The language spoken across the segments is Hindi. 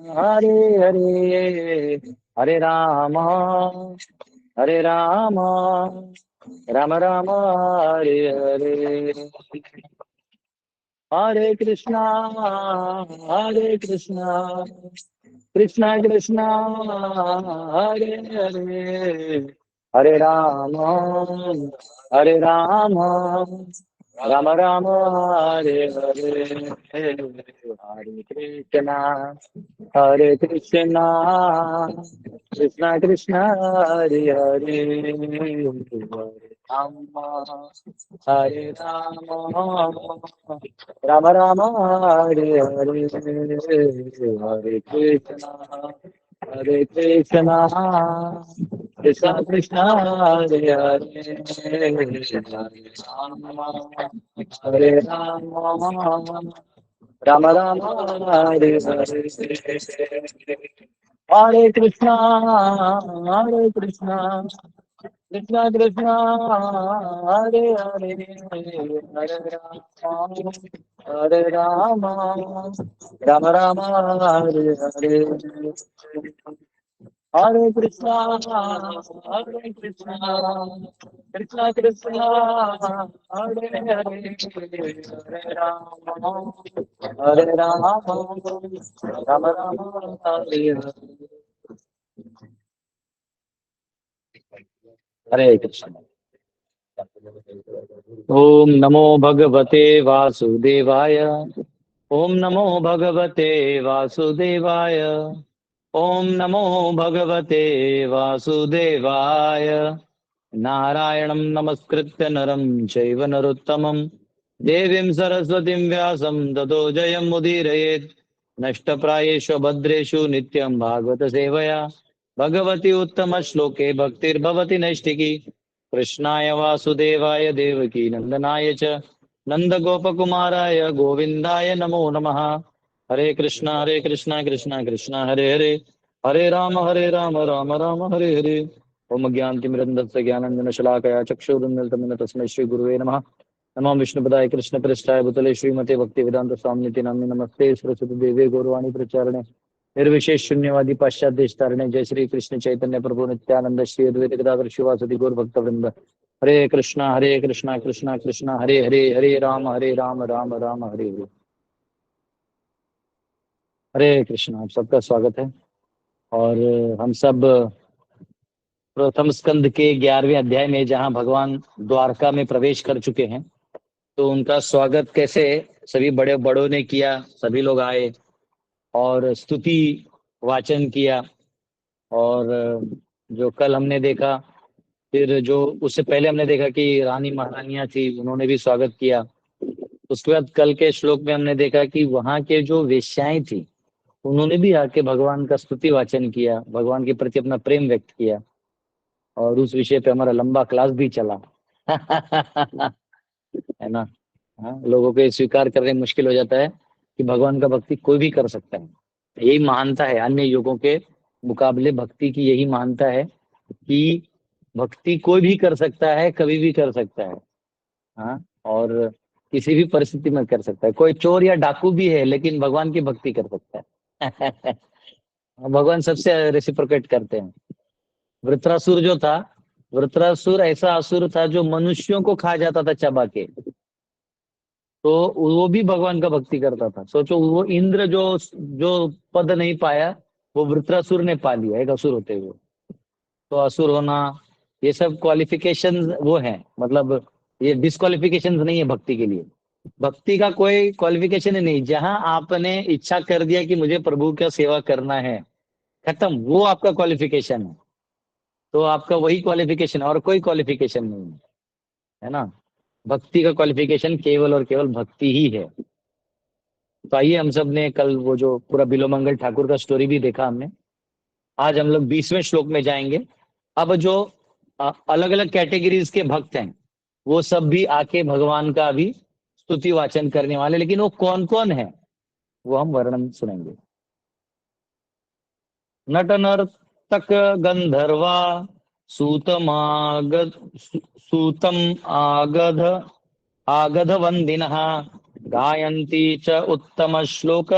हरे हरे, हरे राम, हरे राम, राम राम, हरे हरे, हरे कृष्णा, हरे कृष्णा, कृष्णा कृष्णा, हरे हरे, हरे राम, हरे राम, राम राम, हरे हरे, हरे कृष्णा, हरे कृष्णा, कृष्णा कृष्णा, हरे हरे, हरे राम, हरे राम, राम राम, हरे हरे, हरे कृष्णा, हरे कृष्णा, कृष्णा कृष्णा, हरे हरे, हरे राम, राम राम, हरे हरे, हरे कृष्णा, हरे कृष्णा, कृष्णा कृष्णा, हरे हरे, हरे राम, राम राम, हरे हरे, हरे कृष्णा, हरे कृष्णा, कृष्णा कृष्णा, हरे हरे, हरे राम, हरे राम, राम राम, हरे हरे, हरे कृष्ण। ओम नमो भगवते वासुदेवाय, ओम नमो भगवते वासुदेवाय, ओम नमो भगवते वासुदेवाय। नारायणं नमस्कृत्य नरं चैव नरोत्तमं देवीं सरस्वतीं व्यासं ततो जयमुदीरयेत्। नष्टप्रायेषु भद्रेषु नित्यं भागवत सेवया भगवती उत्तम श्लोके भक्तिर्भवति नैष्टिकी। कृष्णाय वासुदेवाय देवकी नंदनाय च नंदगोपकुमाराय गोविन्दाय नमो नमः। हरे कृष्णा, हरे कृष्णा, कृष्णा कृष्णा, हरे हरे, हरे राम राम राम हरे हरे। ओम ज्ञानतिमिरन्धस्य ज्ञानाञ्जनशलाकया चक्षुरुन्मिलितं येन तस्मै श्रीगुरुवे नमः। नमो विष्णुपदाय कृष्णप्रेष्ठाय भूतले श्रीमते भक्तिवेदांत स्वामिनिति नाम्ने नमस्ते सरस्वती देवे गौरवाणी प्रचारणे निर्विशेष शून्यवादी पाश्चात्य देश तारणे। जय श्री कृष्ण चैतन्य प्रभु नित्यानंद श्री अद्वैत गदाधर शिवासदि गौर भक्त वृंद। हरे कृष्णा, कृष्णा कृष्णा हरे हरे, हरे राम राम राम हरे हरे। हरे कृष्णा, आप सबका स्वागत है। और हम सब प्रथम स्कंद के 11वें अध्याय में, जहां भगवान द्वारका में प्रवेश कर चुके हैं, तो उनका स्वागत कैसे सभी बड़े बड़ों ने किया। सभी लोग आए और स्तुति वाचन किया। और जो कल हमने देखा, फिर जो उससे पहले हमने देखा कि रानी महारानियां थी, उन्होंने भी स्वागत किया। उसके बाद कल के श्लोक में हमने देखा कि वहां के जो वेश्याएं थी, उन्होंने भी आके भगवान का स्तुति वाचन किया, भगवान के प्रति अपना प्रेम व्यक्त किया। और उस विषय पे हमारा लंबा क्लास भी चला। है ना। हाँ, लोगों को ये स्वीकार करने में मुश्किल हो जाता है कि भगवान का भक्ति कोई भी कर सकता है। यही महानता है, अन्य युगों के मुकाबले भक्ति की यही महानता है कि भक्ति कोई भी कर सकता है, कभी भी कर सकता है। हाँ, और किसी भी परिस्थिति में कर सकता है। कोई चोर या डाकू भी है, लेकिन भगवान की भक्ति कर सकता है। भगवान सबसे रेसिप्रोकेट करते हैं। वृत्रासुर जो था, वृत्रासुर ऐसा असुर था जो मनुष्यों को खा जाता था चबा के, तो वो भी भगवान का भक्ति करता था। सोचो, वो इंद्र जो जो पद नहीं पाया, वो वृत्रासुर ने पा लिया, एक असुर होते हुए। तो असुर होना, ये सब क्वालिफिकेशन वो है, मतलब ये डिस्क्वालिफिकेशन नहीं है भक्ति के लिए। भक्ति का कोई क्वालिफिकेशन ही नहीं। जहां आपने इच्छा कर दिया कि मुझे प्रभु का सेवा करना है, खत्म, वो आपका क्वालिफिकेशन है। तो आपका वही क्वालिफिकेशन, और कोई क्वालिफिकेशन नहीं है। है ना। भक्ति का क्वालिफिकेशन केवल और केवल भक्ति ही है। तो आइए, हम सब ने कल वो जो पूरा बिलोमंगल ठाकुर का स्टोरी भी देखा हमने। आज हम लोग 20वें श्लोक में जाएंगे। अब जो अलग अलग कैटेगरीज के भक्त हैं, वो सब भी आके भगवान का भी स्तुति वाचन करने वाले। लेकिन वो कौन कौन है, वो हम वर्णन सुनेंगे। नट नर्तक गंधर्वा, सूतमागध, सूतम आगध, आगध वंदिनः, गायन्ति च उत्तम श्लोक,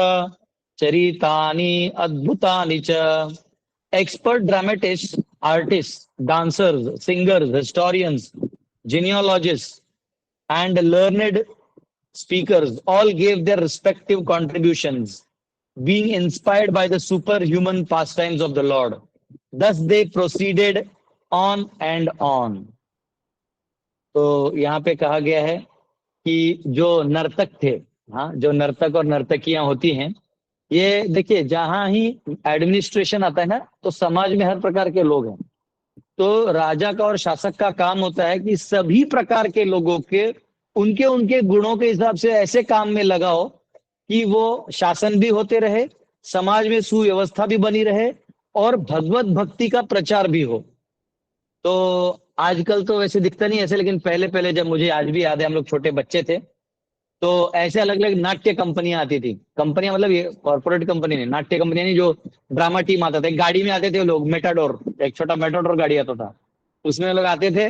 चरितानि अद्भुतानि च। Expert dramatists, artists, dancers, singers, historians, genealogists, and learned speakers all gave their respective contributions, being inspired by the superhuman pastimes of the Lord. Thus they proceeded on and on. तो यहाँ पे कहा गया है कि जो नर्तक थे, हाँ, जो नर्तक और नर्तकियां होती हैं, ये देखिए जहां ही एडमिनिस्ट्रेशन आता है ना, तो समाज में हर प्रकार के लोग हैं। तो राजा का और शासक का काम होता है कि सभी प्रकार के लोगों के उनके उनके गुणों के हिसाब से ऐसे काम में लगाओ कि वो शासन भी होते रहे, समाज में सुव्यवस्था भी बनी रहे और भगवत भक्ति का प्रचार भी हो। तो आजकल तो वैसे दिखता नहीं ऐसे, लेकिन पहले पहले जब मुझे आज भी याद है, हम लोग छोटे बच्चे थे, तो ऐसे अलग अलग नाट्य कंपनियां आती थी। कंपनियां मतलब ये कॉर्पोरेट कंपनी नहीं, नाट्य कंपनियां नहीं, जो ड्रामा टीम आता था, एक गाड़ी में आते थे वो लोग, मेटाडोर, एक छोटा मेटाडोर गाड़ी आता था, उसमें लोग आते थे।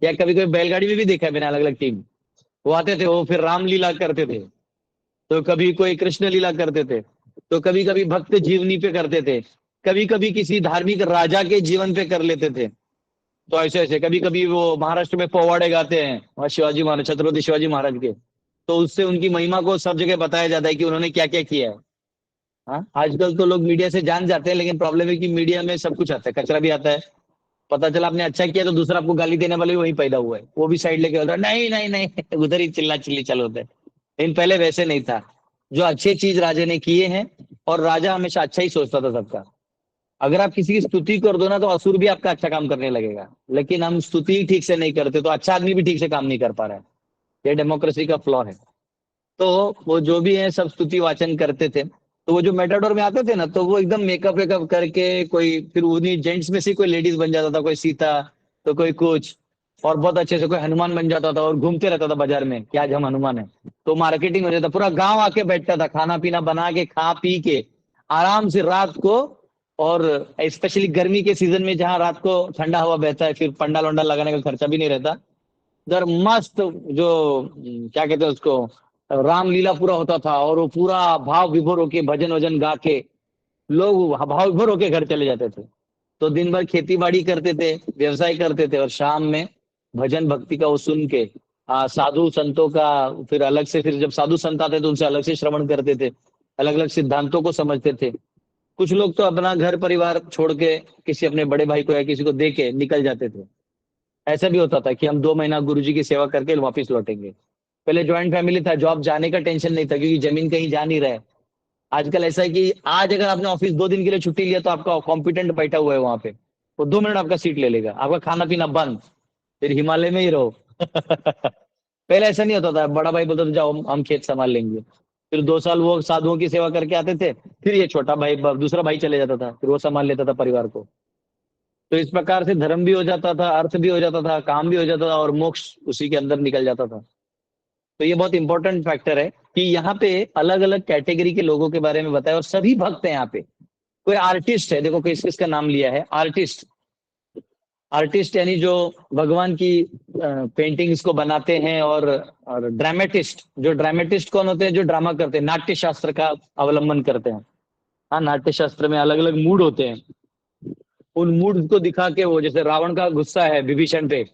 या कभी कोई बैलगाड़ी में भी देखा है मैंने, अलग अलग टीम वो आते थे, वो फिर रामलीला करते थे, तो कभी कोई कृष्ण लीला करते थे, तो कभी कभी भक्त जीवनी पे करते थे, कभी कभी किसी धार्मिक राजा के जीवन पे कर लेते थे। तो ऐसे ऐसे कभी कभी वो महाराष्ट्र में पोवाड़े गाते हैं, वहाँ शिवाजी महाराज, छत्रपति शिवाजी महाराज के, तो उससे उनकी महिमा को सब जगह बताया जाता है कि उन्होंने क्या क्या किया है। हाँ, आजकल तो लोग मीडिया से जान जाते हैं, लेकिन प्रॉब्लम है कि मीडिया में सब कुछ आता है, कचरा भी आता है। पता चला आपने अच्छा किया तो दूसरा आपको गाली देने वाले भी वहीं पैदा हुआ है, वो भी साइड लेके होता है, नहीं नहीं नहीं उधर ही चिल्ला चिल्ली चालू होता है। लेकिन पहले वैसे नहीं था, जो अच्छी चीज राजा ने किए हैं, और राजा हमेशा अच्छा ही सोचता था सबका। अगर आप किसी की स्तुति कर दो ना, तो असुर भी आपका अच्छा काम करने लगेगा, लेकिन हम स्तुति ठीक से नहीं करते, तो अच्छा आदमी भी ठीक से काम नहीं कर पा रहा है। ये डेमोक्रेसी का फ्लॉ है। तो वो जो भी है सब स्तुति वाचन करते थे। तो वो जो मेटाडोर में आते थे ना, तो वो एकदम मेकअप वेकअप करके, कोई फिर उन्हीं जेंट्स में से कोई लेडीज बन जाता था, कोई सीता तो कोई कुछ, और बहुत अच्छे से कोई हनुमान बन जाता था और घूमते रहता था बाजार में कि आज हम हनुमान है। तो मार्केटिंग हो जाता, पूरा गांव आके बैठता था, खाना पीना बना के खा पी के आराम से रात को। और स्पेशली गर्मी के सीजन में जहाँ रात को ठंडा हवा बहता है, फिर पंडाल वंडाल लगाने का खर्चा भी नहीं रहता, उधर मस्त जो क्या कहते हैं उसको, रामलीला पूरा होता था, और वो पूरा भाव विभोर होके भजन वजन गा के लोग भाव विभोर होके घर चले जाते थे। तो दिन भर खेती बाड़ी करते थे, व्यवसाय करते थे, और शाम में भजन भक्ति का वो सुन के साधु संतों का, फिर अलग से, फिर जब साधु संत आते थे उनसे अलग से श्रवण करते थे, अलग अलग सिद्धांतों को समझते थे। कुछ लोग तो अपना घर परिवार छोड़ के किसी अपने बड़े भाई को या किसी को दे के निकल जाते थे। ऐसा भी होता था कि हम 2 महीना गुरुजी की सेवा करके वापस लौटेंगे। पहले ज्वाइंट फैमिली था, जॉब जाने का टेंशन नहीं था, क्योंकि जमीन कहीं जा नहीं रहा है। आजकल ऐसा है कि आज अगर आपने ऑफिस 2 दिन के लिए छुट्टी लिया, तो आपका कॉम्पिटेंट बैठा हुआ है वहां पे, वो 2 मिनट आपका सीट ले लेगा, आपका खाना पीना बंद, फिर हिमालय में ही रहो। पहले ऐसा नहीं होता था, बड़ा भाई बोलता था जाओ हम खेत संभाल लेंगे, फिर 2 साल वो साधुओं की सेवा करके आते थे, फिर ये छोटा भाई दूसरा भाई चले जाता था, फिर वो संभाल लेता था परिवार को। तो इस प्रकार से धर्म भी हो जाता था, अर्थ भी हो जाता था, काम भी हो जाता था, और मोक्ष उसी के अंदर निकल जाता था। तो ये बहुत इंपॉर्टेंट फैक्टर है कि यहाँ पे अलग अलग कैटेगरी के लोगों के बारे में बताया, और सभी भक्त हैं यहाँ पे। कोई आर्टिस्ट है, देखो किस किसका नाम लिया है, आर्टिस्ट। आर्टिस्ट यानी जो भगवान की पेंटिंग्स को बनाते हैं, और ड्रामेटिस्ट, जो ड्रामेटिस्ट कौन होते हैं, जो ड्रामा करते हैं, नाट्य शास्त्र का अवलंबन करते हैं। हाँ, नाट्य शास्त्र में अलग अलग मूड होते हैं, उन मूड को दिखा के, वो जैसे रावण का गुस्सा है विभीषण पे,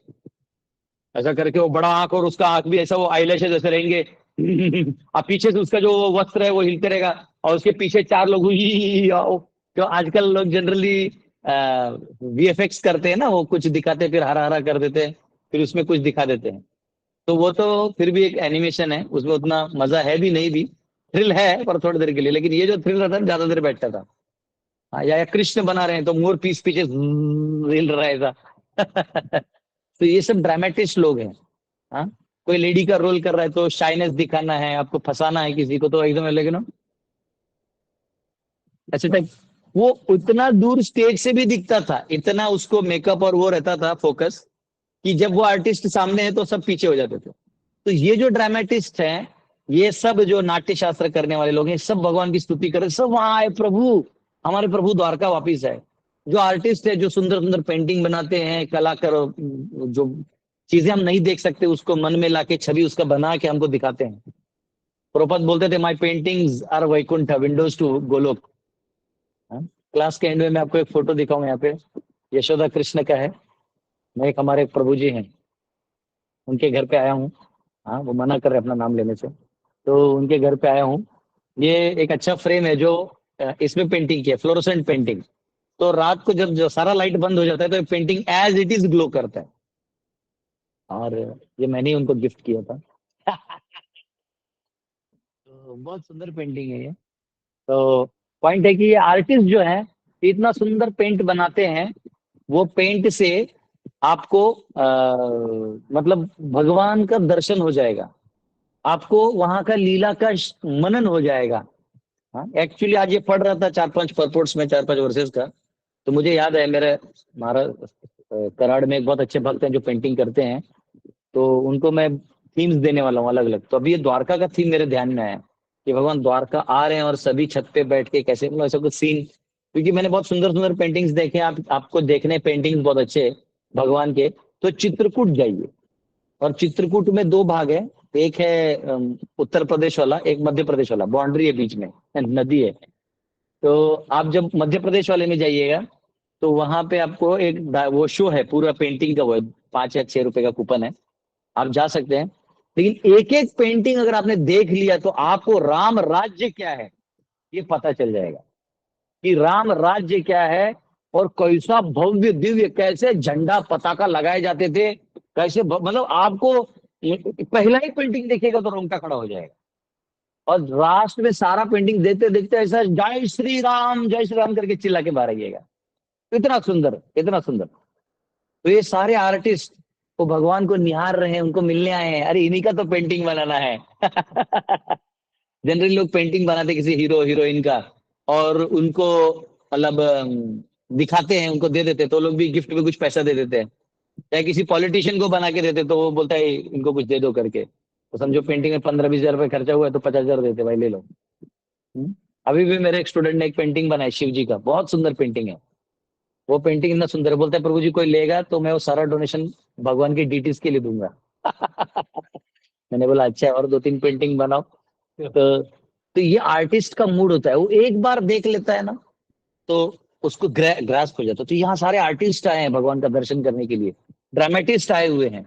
ऐसा करके वो बड़ा आंख, और उसका आंख भी ऐसा, वो आईलैशेस जैसे रहेंगे। अब पीछे से उसका जो वस्त्र है वो हिलते रहेगा, और उसके पीछे 4 लोग तो आजकल लोग जनरली वीएफएक्स करते हैं ना, वो कुछ दिखाते फिर हरा हरा कर देते हैं, फिर उसमें कुछ दिखा देते हैं। तो वो तो फिर भी एक एनिमेशन है, उसमें उतना मजा है भी नहीं भी, थ्रिल है पर थोड़ी देर के लिए, लेकिन ये जो थ्रिल रहता है ज्यादा देर बैठता था। हाँ, या कृष्ण बना रहे हैं तो मोर पीस पीछे हिल रहा है ऐसा। तो ये सब ड्रामेटिस्ट लोग हैं। हाँ, कोई लेडी का रोल कर रहा है तो शाइनेस दिखाना है, आपको फंसाना है किसी को, तो एकदम, लेकिन ऐसे टाइप। वो उतना दूर स्टेज से भी दिखता था, इतना उसको मेकअप और वो रहता था फोकस, कि जब वो आर्टिस्ट सामने है तो सब पीछे हो जाते थे। तो ये जो ड्रामेटिस्ट हैं, ये सब जो नाट्य शास्त्र करने वाले लोग हैं, सब भगवान की स्तुति कर रहे, सब वहां आए, प्रभु हमारे प्रभु द्वारका वापिस आए। जो आर्टिस्ट है, जो सुंदर सुंदर पेंटिंग बनाते हैं, कलाकार, जो चीजें हम नहीं देख सकते उसको मन में लाके छवि उसका बना के हमको दिखाते हैं, प्रभुपाद बोलते थे my paintings are Vaikuntha windows to Goloka. Class के एंड में मैं आपको एक फोटो दिखाऊं, यहाँ पे यशोदा कृष्ण का है। मैं एक हमारे एक प्रभु जी हैं, उनके घर पे आया हूँ। हाँ, वो मना कर रहे अपना नाम लेने से, तो उनके घर पे आया हूँ। ये एक अच्छा फ्रेम है जो इसमें पेंटिंग की है, फ्लोरोसेंट पेंटिंग। तो रात को जब जो सारा लाइट बंद हो जाता है तो ये painting as it is glow करता है, और ये मैंने ही उनको गिफ्ट किया था। तो बहुत सुंदर पेंटिंग है ये। तो पॉइंट है कि ये आर्टिस्ट जो है इतना सुंदर पेंट बनाते हैं, वो पेंट से आपको मतलब भगवान का दर्शन हो जाएगा, आपको वहां का लीला का मनन हो जाएगा। हाँ, एक्चुअली आज ये पढ़ रहा था 4-5 परपोर्ट्स में, 4-5 वर्सेस का। तो मुझे याद है मेरे हमारा कराड़ में एक बहुत अच्छे भक्त हैं जो पेंटिंग करते हैं, तो उनको मैं थीम्स देने वाला हूँ अलग अलग। तो अभी ये द्वारका का थीम मेरे ध्यान में आया कि भगवान द्वारका आ रहे हैं और सभी छत पे बैठ के कैसे, मतलब ऐसा कुछ सीन। क्योंकि मैंने बहुत सुंदर सुंदर पेंटिंग्स देखे हैं, आप आपको देखने पेंटिंग्स बहुत अच्छे हैं भगवान के, तो चित्रकूट जाइए। और चित्रकूट में दो भाग है, एक है उत्तर प्रदेश वाला, एक मध्य प्रदेश वाला, बाउंड्री है बीच में, नदी है। तो आप जब मध्य प्रदेश वाले में जाइएगा तो वहां पे आपको एक वो शो है पूरा पेंटिंग का, वो है 5 या 6 रुपए का कूपन है, आप जा सकते हैं। लेकिन एक एक पेंटिंग अगर आपने देख लिया तो आपको राम राज्य क्या है ये पता चल जाएगा, कि राम राज्य क्या है, और कैसा भव्य दिव्य, कैसे झंडा पताका लगाए जाते थे, कैसे मतलब आपको पहला ही पेंटिंग देखिएगा तो रोंगटा खड़ा हो जाएगा। और लास्ट में सारा पेंटिंग देखते देखते ऐसा जय श्री राम करके चिल्ला के बाहर आइएगा। इतना सुंदर, इतना सुंदर। तो ये सारे आर्टिस्ट वो भगवान को निहार रहे हैं, उनको मिलने आए हैं, अरे इन्हीं का तो पेंटिंग बनाना है। जनरली लोग पेंटिंग बनाते किसी हीरो हीरोइन का, और उनको मतलब दिखाते हैं, उनको दे देते, तो लोग भी गिफ्ट में कुछ पैसा दे देते हैं। चाहे किसी पॉलिटिशियन को बना के देते तो वो बोलता है इनको कुछ दे दो करके, तो समझो पेंटिंग में 15-20 हजार रुपये खर्चा हुआ है तो 50 हजार देते, भाई ले लो। अभी भी मेरे एक स्टूडेंट ने एक पेंटिंग बनाई शिव जी का, बहुत सुंदर पेंटिंग है। वो पेंटिंग इतना सुंदर है, बोलता है प्रभु जी कोई लेगा तो मैं वो सारा डोनेशन भगवान की डीटीज के लिए दूंगा। मैंने बोला अच्छा है, और 2-3 पेंटिंग बनाओ। तो ये आर्टिस्ट का मूड होता है, वो एक बार देख लेता है ना तो उसको ग्रास्प हो जाता है। तो यहाँ सारे आर्टिस्ट आए हैं भगवान का दर्शन करने के लिए, ड्रामेटिस्ट आए हुए हैं,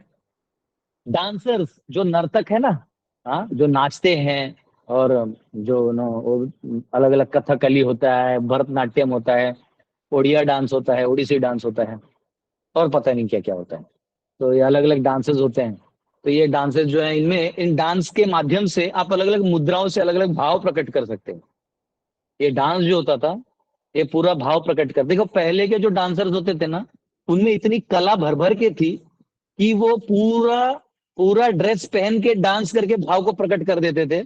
डांसर्स जो नर्तक है ना, हाँ जो नाचते हैं, और जो नो वो अलग अलग कथकली होता है, भरतनाट्यम होता है, ओडिया डांस होता है, ओडिसी डांस होता है, और पता नहीं क्या क्या होता है। तो ये अलग अलग डांसेस होते हैं। तो ये डांसेस जो है, इनमें इन डांस के माध्यम से आप अलग अलग मुद्राओं से अलग अलग भाव प्रकट कर सकते हैं। ये डांस जो होता था ये पूरा भाव प्रकट कर, देखो पहले के जो डांसर्स होते थे ना, उनमें इतनी कला भर भर के थी कि वो पूरा पूरा ड्रेस पहन के डांस करके भाव को प्रकट कर देते थे।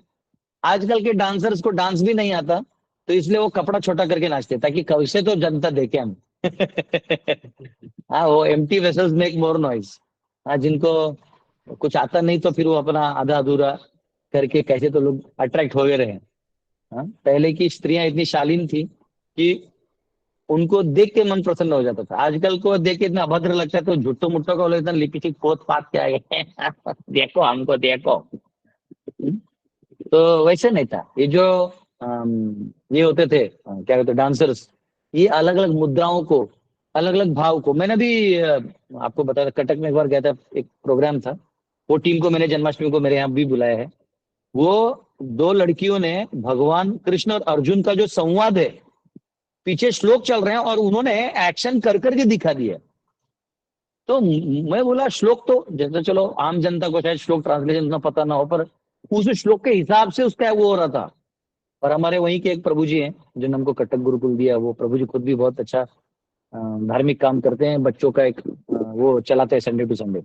आजकल के डांसर्स को डांस भी नहीं आता, तो इसलिए वो कपड़ा छोटा करके नाचते ताकि कैसे तो जनता देखे हम। हाँ, वो empty vessels make more noise. हाँ, जिनको कुछ आता नहीं तो फिर वो अपना आधा अधूरा करके कैसे तो लोग अट्रैक्ट हो गए रहे। हाँ, पहले की स्त्रियां इतनी शालीन थी कि उनको देख के मन प्रसन्न हो जाता था, आजकल को देख के इतना अभद्र लगता है तो झुट्टो मुट्टो का इतना लिपस्टिक पोत पात के आ गए। देखो हमको देखो। तो वैसे नहीं था ये जो ये होते थे क्या कहते डांसर्स, ये अलग अलग मुद्राओं को, अलग अलग भाव को, मैंने भी आपको बताया कटक में एक बार गया था, एक प्रोग्राम था, वो टीम को मैंने जन्माष्टमी को मेरे यहाँ भी बुलाया है। वो दो लड़कियों ने भगवान कृष्ण और अर्जुन का जो संवाद है, पीछे श्लोक चल रहे हैं और उन्होंने एक्शन कर करके दिखा दिया। तो मैं बोला श्लोक तो जैसे चलो आम जनता को शायद श्लोक ट्रांसलेशन उतना पता ना हो, पर उस श्लोक के हिसाब से उसका वो हो रहा था। और हमारे वहीं के एक प्रभु जी हैं जिन्होंने हमको कटक गुरुकुल दिया, वो प्रभु जी खुद भी बहुत अच्छा धार्मिक काम करते हैं, बच्चों का एक वो चलाते हैं संडे टू संडे।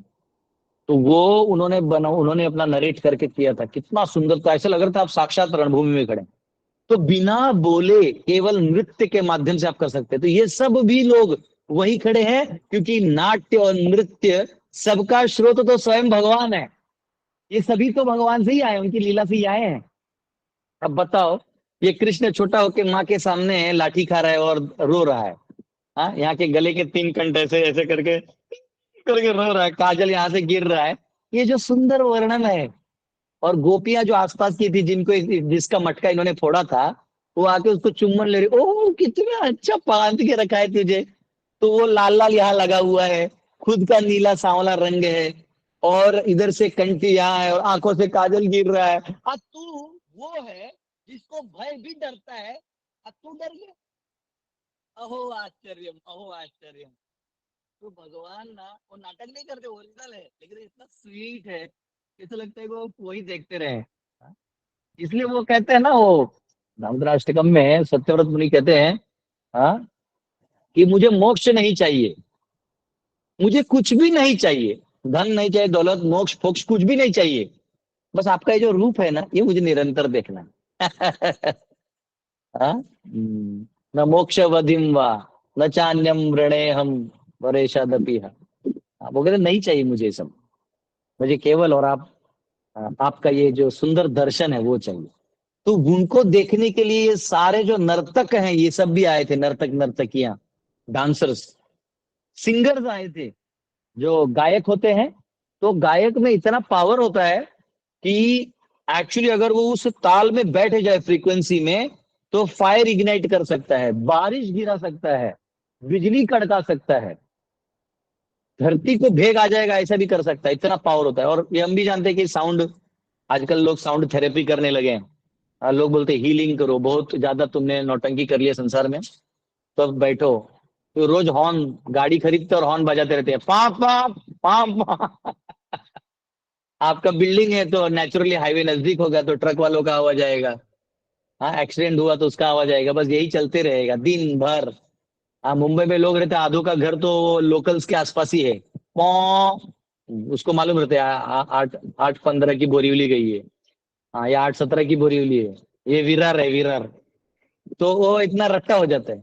तो वो उन्होंने अपना नरेट करके किया था, कितना सुंदर था, ऐसा लग रहा था आप साक्षात रणभूमि में खड़े। तो बिना बोले केवल नृत्य के माध्यम से आप कर सकते हैं। तो ये सब भी लोग वही खड़े हैं क्योंकि नाट्य और नृत्य सबका स्रोत तो स्वयं भगवान है। ये सभी तो भगवान से ही आए, उनकी लीला से ही आए हैं। अब बताओ, ये कृष्ण छोटा होके माँ के सामने लाठी खा रहा है और रो रहा है। हाँ, यहाँ के गले के 3 कंठ ऐसे ऐसे करके रो रहा है, काजल यहाँ से गिर रहा है। ये जो सुंदर वर्णन है, और गोपियां जो आसपास की थी, जिनको जिसका मटका इन्होंने फोड़ा था, वो आके उसको चुम्बन ले रही, ओह कितना अच्छा बांध के रखा है तुझे, तो वो लाल लाल यहाँ लगा हुआ है, खुद का नीला सांवला रंग है, और इधर से कंठी यहाँ है, और आंखों से काजल गिर रहा है, और तू वो है जिसको भय भी डरता है, और तू डर गया। अहो आश्चर्यम, अहो आश्चर्यम। तो भगवान ना वो नाटक नहीं करते, ओरिजिनल है, लेकिन इतना स्वीट है, ऐसा लगता है कि वो वही देखते रहे। हाँ? इसलिए वो कहते हैं ना, वो नामद्राष्टकम में सत्यव्रत मुनि कहते हैं, हाँ, कि मुझे मोक्ष नहीं चाहिए, मुझे कुछ भी नहीं चाहिए, धन नहीं चाहिए, दौलत, मोक्ष फोक्ष कुछ भी नहीं चाहिए, बस आपका ये जो रूप है ना, ये मुझे निरंतर देखना है। हाँ? न मोक्ष वधिम वा, न चान्यम वृणे हम वरेशादपि। वो कहते नहीं चाहिए मुझे ये सब, मुझे केवल और आपका ये जो सुंदर दर्शन है वो चाहिए। तो उनको देखने के लिए ये सारे जो नर्तक हैं, ये सब भी आए थे, नर्तक नर्तकियां, डांसर्स, सिंगर्स आए थे, जो गायक होते हैं। तो गायक में इतना पावर होता है कि एक्चुअली अगर वो उस ताल में बैठ जाए, फ्रीक्वेंसी में, तो फायर इग्नाइट कर सकता है, बारिश गिरा सकता है, बिजली कड़का सकता है, धरती को भेग आ जाएगा, ऐसा भी कर सकता है, इतना पावर होता है। और ये हम भी जानते हैं कि साउंड, आजकल लोग साउंड थेरेपी करने लगे हैं। लोग बोलते हैं हीलिंग करो, बहुत ज्यादा तुमने नौटंकी कर लिया संसार में, तो अब बैठो। तो रोज हॉर्न, गाड़ी खरीदते और हॉर्न बजाते रहते हैं, पाप पाप पाप पाप। आपका बिल्डिंग है तो नेचुरली हाईवे नजदीक होगा, तो ट्रक वालों का आवाज आएगा। हाँ, एक्सीडेंट हुआ तो उसका आवाज आएगा, बस यही चलते रहेगा दिन भर। हाँ, मुंबई में लोग रहते हैं, आधों का घर तो लोकल्स के आसपास ही है। पौ, उसको मालूम रहता है, 8-15 की बोरीवली गई है, हाँ, या 8-17 की बोरीवली है, ये विरार है, विरार। तो वो इतना रट्टा हो जाता है।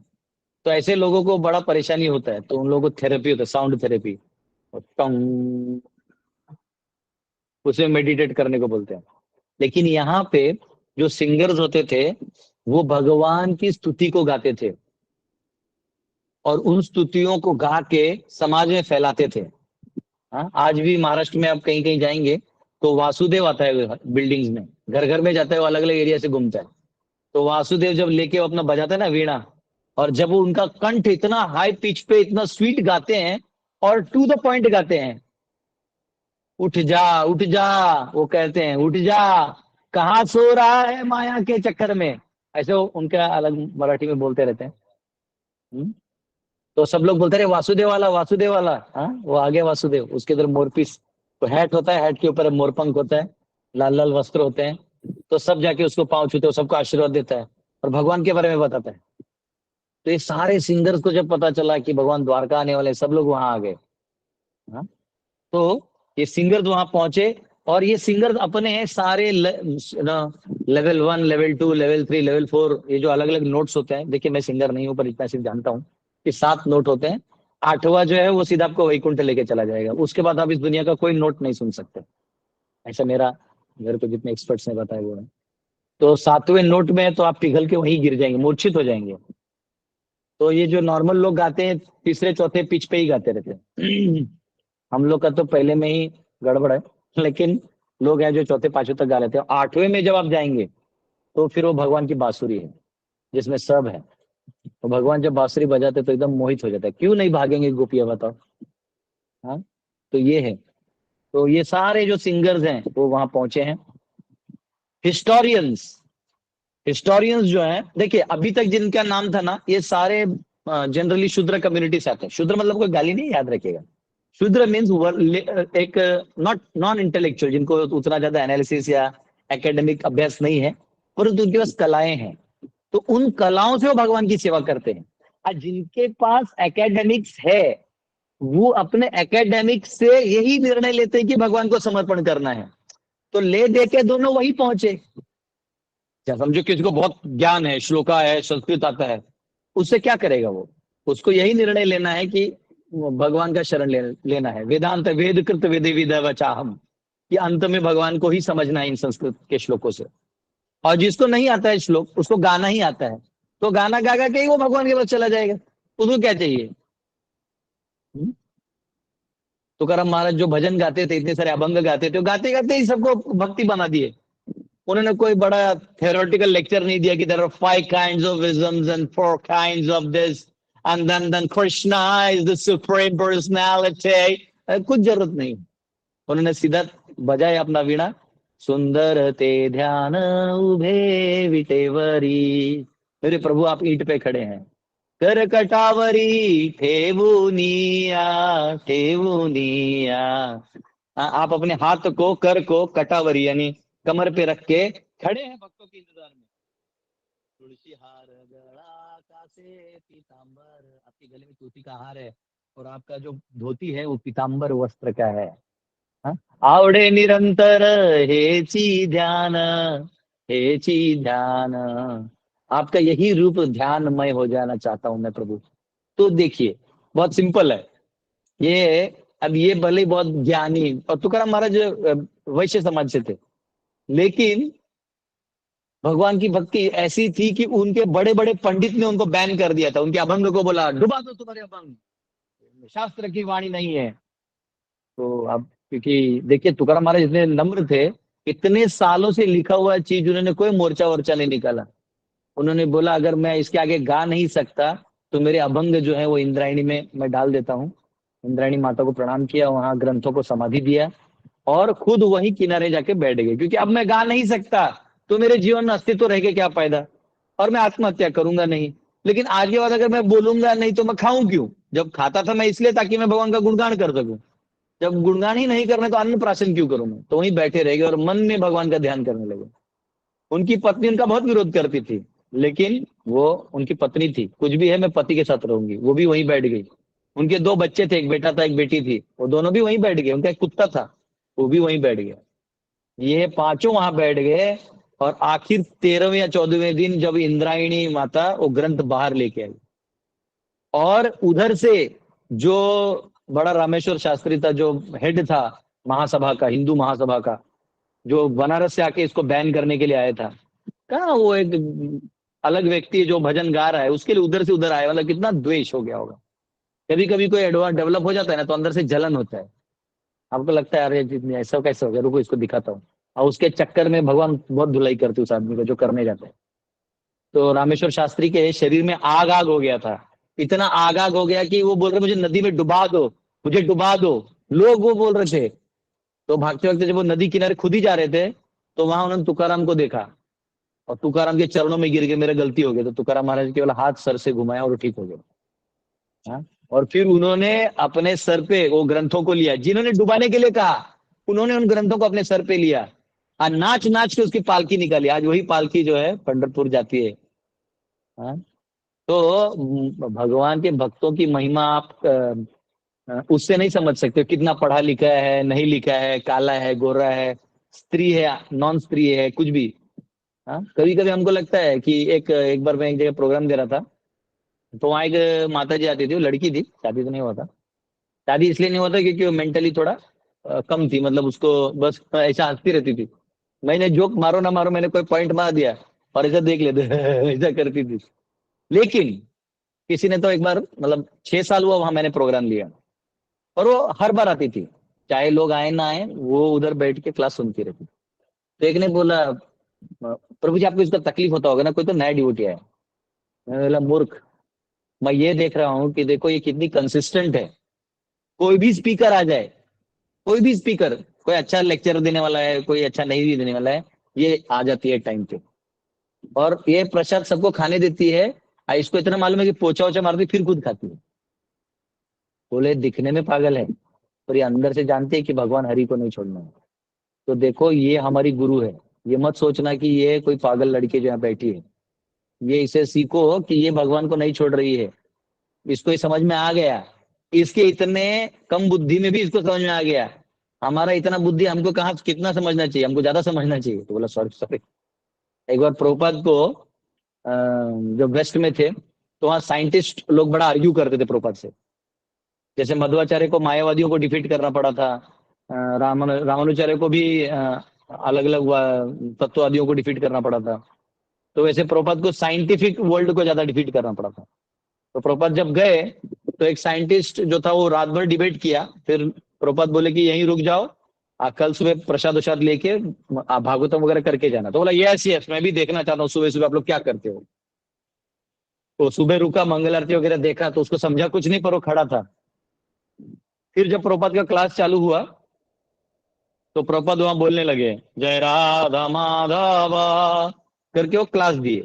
तो ऐसे लोगों को बड़ा परेशानी होता है, तो उन लोगों को थेरेपी होता है, साउंड थेरेपी, टंग, उसे मेडिटेट करने को बोलते हैं। लेकिन यहाँ पे जो सिंगर्स होते थे, वो भगवान की स्तुति को गाते थे, और उन स्तुतियों को गा के समाज में फैलाते थे। हाँ, आज भी महाराष्ट्र में आप कहीं कहीं जाएंगे तो वासुदेव आता है बिल्डिंग्स में, घर घर में जाता है, वो अलग अलग एरिया से घूमता है। तो वासुदेव जब लेके वो अपना बजाता है ना वीणा, और जब वो उनका कंठ इतना हाई पिच पे इतना स्वीट गाते हैं, और टू द पॉइंट गाते हैं, उठ जा उठ जा, वो कहते हैं उठ जा, कहाँ सो रहा है माया के चक्कर में, ऐसे वो उनका अलग मराठी में बोलते रहते हैं। हम्म? तो सब लोग बोलते रहे वासुदेव वाला, वासुदेव वाला, हाँ, वो आ गया वासुदेव, उसके इधर मोरपीस, तो हैट होता है, हैट के ऊपर मोरपंख होता है, लाल लाल वस्त्र होते हैं। तो सब जाके उसको पांव छूते हो, सबको आशीर्वाद देता है, और भगवान के बारे में बताता है। तो ये सारे सिंगर्स को जब पता चला कि भगवान द्वारका आने वाले हैं, सब लोग वहां आ गए। हाँ? तो ये सिंगर्स वहां पहुंचे, और ये सिंगर्स अपने सारे लेवल 1, लेवल 2, लेवल 3, लेवल 4, ये जो अलग अलग नोट्स होते हैं, देखिए मैं सिंगर नहीं हूं, पर इतना सिर्फ जानता हूँ कि 7 नोट होते हैं। 8वां जो है वो सीधा आपको वैकुंठ लेके चला जाएगा, उसके बाद आप इस दुनिया का कोई नोट नहीं सुन सकते, ऐसा मेरे को जितने एक्सपर्ट्स ने बताया वो है। तो 7वें नोट में तो आप पिघल के वहीं गिर जाएंगे, मूर्छित हो जाएंगे। तो ये जो नॉर्मल लोग गाते हैं, तीसरे चौथे पिच पे ही गाते रहते हैं। हम लोग का तो पहले में ही गड़बड़ है, लेकिन लोग हैं जो चौथे पांचवें तक गा लेते हैं। 8वें में जब आप जाएंगे, तो फिर वो भगवान की बांसुरी है, जिसमें सब है। तो भगवान जब बांसुरी बजाते तो एकदम मोहित हो जाता है, क्यों नहीं भागेंगे गोपियां, बताओ। हाँ, तो ये है। तो ये सारे जो सिंगर्स हैं वो वहां पहुंचे हैं। हिस्टोरियंस, हिस्टोरियंस जो है, देखिए अभी तक जिनका नाम था ना, ये सारे जनरली शूद्र कम्युनिटी से आते हैं। शूद्र मतलब कोई गाली नहीं, याद रखिएगा। शूद्र मीन्स एक नॉट नॉन इंटेलेक्चुअल, जिनको उतना ज्यादा एनालिसिस या एकेडमिक अभ्यास नहीं है, परंतु उनके पास कलाएं हैं, तो उन कलाओं से वो भगवान की सेवा करते हैं। और जिनके पास एकेडमिक्स है, वो अपने एकेडमिक्स से यही निर्णय लेते हैं कि भगवान को समर्पण करना है, तो ले दे के दोनों वही पहुंचे। क्या समझो, किसी को बहुत ज्ञान है, श्लोका है, संस्कृत आता है, उससे क्या करेगा वो, उसको यही निर्णय लेना है कि भगवान का शरण लेना है। वेदांत वेद कृत विधि विदवचाहम, कि अंत में भगवान को ही समझना है इन संस्कृत के श्लोकों से। और जिसको नहीं आता है श्लोक, उसको गाना ही आता है, तो गाना गा गा के ही वो भगवान के पास चला जाएगा, उसको क्या चाहिए। हम्म? तुकाराम महाराज जो भजन गाते थे, इतने सारे अभंग गाते थे, गाते गाते ही सबको भक्ति बना दिए। उन्होंने कोई बड़ा थियोरेटिकल लेक्चर नहीं दिया कि there are 5 kinds of wisdoms and 4 kinds of this and then Krishna is the supreme personality. कुछ जरूरत नहीं। उन्होंने सीधा बजाया अपना वीणा, सुंदर ते ध्यान उभे विटेवरी। मेरे प्रभु आप ईंट पे खड़े हैं, कर कटावरी ठेवुनिया ठेवुनिया। आप अपने हाथ को, कर को कटावरी यानी कमर पे रख के खड़े हैं भक्तों के इंतजार में। तुलसी हार गला कासे पीतांबर, आपके गले में तुलसी का हार है और आपका जो धोती है वो पीतांबर वस्त्र का है। आवड़े निरंतर हेची ध्यान, हेची ध्यान। आपका यही रूप ध्यानमय हो जाना चाहता हूं मैं प्रभु। तो देखिए बहुत सिंपल है ये। अब ये भले बहुत ज्ञानी, और तुकाराम महाराज वैश्य समाज से थे, लेकिन भगवान की भक्ति ऐसी थी कि उनके बड़े बड़े पंडित ने उनको बैन कर दिया था। उनके अभंग को बोला डुबा दो तुम्हारे अभंग, शास्त्र की वाणी नहीं है। तो अब क्योंकि देखिए तुकाराम महाराज इतने नम्र थे, इतने सालों से लिखा हुआ चीज उन्होंने कोई मोर्चा वोर्चा नहीं निकाला। उन्होंने बोला अगर मैं इसके आगे गा नहीं सकता तो मेरे अभंग जो है वो इंद्रायणी में मैं डाल देता हूँ। इंद्रायणी माता को प्रणाम किया, वहां ग्रंथों को समाधि दिया और खुद वही किनारे जाके बैठ गए, क्योंकि अब मैं गा नहीं सकता तो मेरे जीवन में अस्तित्व रह के क्या फायदा, और मैं आत्महत्या करूंगा नहीं। लेकिन आज के बाद अगर मैं बोलूंगा नहीं तो मैं खाऊं क्यों? जब खाता था मैं इसलिए ताकि मैं भगवान का गुणगान कर सकूं। जब गुणगान ही नहीं करना तो अन्न प्राशन क्यों करूं मैं? तो वहीं बैठे रह गए और मन में भगवान का ध्यान करने लगे। उनकी पत्नी उनका बहुत विरोध करती थी, लेकिन वो उनकी पत्नी थी, कुछ भी है मैं पति के साथ रहूंगी, वो भी वहीं बैठ गई। उनके 2 बच्चे थे, एक बेटा था एक बेटी थी, वो दोनों भी वहीं बैठ गए। उनका एक कुत्ता था, वो भी वहीं बैठ गया। ये पांचों वहां बैठ गए और आखिर 13वें या 14वें दिन जब इंद्रायणी माता वो ग्रंथ बाहर लेके आई, और उधर से जो बड़ा रामेश्वर शास्त्री था, जो हेड था महासभा का, हिंदू महासभा का, जो बनारस से आके इसको बैन करने के लिए आया था, कहा वो एक अलग व्यक्ति जो भजन गा रहा है उसके लिए उधर से उधर आया। मतलब कितना द्वेष हो गया होगा। कभी कभी कोई एडवांस डेवलप हो जाता है ना तो अंदर से जलन होता है, आपको लगता है अरे जितने ऐसा कैसे हो गया, रुको इसको दिखाता हूँ। और उसके चक्कर में भगवान बहुत धुलाई करते उस आदमी को जो करने जाता है। तो रामेश्वर शास्त्री के शरीर में आग आग हो गया था, इतना आग आग हो गया कि वो बोल रहे मुझे नदी में डुबा दो, मुझे डुबा दो, लोग वो बोल रहे थे। तो भागते वक्त जब वो नदी किनारे खुद ही जा रहे थे तो वहां उन्होंने तुकाराम को देखा और तुकाराम के चरणों में गिर गए, मेरा गलती हो गई। तो तुकाराम महाराज केवल हाथ सर से घुमाया और ठीक हो गए। हाँ? और फिर उन्होंने अपने सर पे वो ग्रंथों को लिया, जिन्होंने डुबाने के लिए कहा उन्होंने उन ग्रंथों को अपने सर पे लिया और नाच नाच के उसकी पालकी निकाली। आज वही पालकी जो है पंढरपुर जाती है। हाँ? तो भगवान के भक्तों की महिमा आप उससे नहीं समझ सकते, कितना पढ़ा लिखा है नहीं लिखा है, काला है गोरा है, स्त्री है नॉन स्त्री है, कुछ भी। हाँ, कभी कभी हमको लगता है कि एक एक बार मैं एक जगह प्रोग्राम दे रहा था, तो वहाँ एक माता जी आती थी, वो लड़की थी, शादी तो नहीं हुआ था। शादी इसलिए नहीं हुआ था क्योंकि वो मेंटली थोड़ा कम थी, मतलब उसको बस ऐसा हंसती रहती थी। मैंने जोक मारो ना मारो, मैंने कोई पॉइंट मार दिया और ऐसा देख लेते ऐसा करती थी। लेकिन किसी ने तो एक बार, मतलब 6 साल हुआ वहां मैंने प्रोग्राम लिया, और वो हर बार आती थी, चाहे लोग आए ना आए, वो उधर बैठ के क्लास सुनती रहती। तो एक ने बोला प्रभु जी आपको इसका तकलीफ होता होगा ना, कोई तो नया ड्यूटी है। मैंने बोला मूर्ख, मैं ये देख रहा हूँ कि देखो ये कितनी कंसिस्टेंट है। कोई भी स्पीकर आ जाए, कोई भी स्पीकर, कोई अच्छा लेक्चर देने वाला है, कोई अच्छा नहीं भी देने वाला है, ये आ जाती है टाइम पे और ये प्रसाद सबको खाने देती है। इसको इतना मालूम है कि पोछा वोछा मारती फिर खुद खाती है। बोले दिखने में पागल है पर ये अंदर से जानते हैं कि भगवान हरि को नहीं छोड़ना है। तो देखो ये हमारी गुरु है, ये मत सोचना कि ये कोई पागल लड़की जो यहाँ बैठी है। ये इसे सीखो कि ये भगवान को नहीं छोड़ रही है, इसको ये समझ में आ गया। इसके इतने कम बुद्धि में भी इसको समझ में आ गया। हमारा इतना बुद्धि, हमको कहाँ कितना समझना चाहिए, हमको ज्यादा समझना चाहिए। तो बोला सॉरी सॉरी। एक बार प्रभुपाद को जो वेस्ट में थे तो वहाँ साइंटिस्ट लोग बड़ा आर्ग्यू करते थे प्रभुपाद से। जैसे मध्वाचार्य को मायावादियों को डिफीट करना पड़ा था, रामानुचार्य को भी अलग अलग तत्ववादियों को डिफीट करना पड़ा था। तो वैसे प्रभुपाद को साइंटिफिक वर्ल्ड को ज्यादा डिफीट करना पड़ा था। तो प्रभुपाद जब गए तो एक साइंटिस्ट जो था वो रात भर डिबेट किया, फिर प्रभुपाद बोले कि यहीं रुक जाओ, कल सुबह प्रसाद वसाद लेके भागवतम वगैरह करके जाना। तो बोला यस यस, मैं भी देखना चाहता हूँ सुबह सुबह आप लोग क्या करते हो। तो सुबह रुका, मंगल आरती वगैरह देखा, तो उसको समझा कुछ नहीं, पर वो खड़ा था। फिर जब प्रभुपाद का क्लास चालू हुआ तो प्रभुपाद वहां बोलने लगे जय राधा माधवा करके वो क्लास दिए।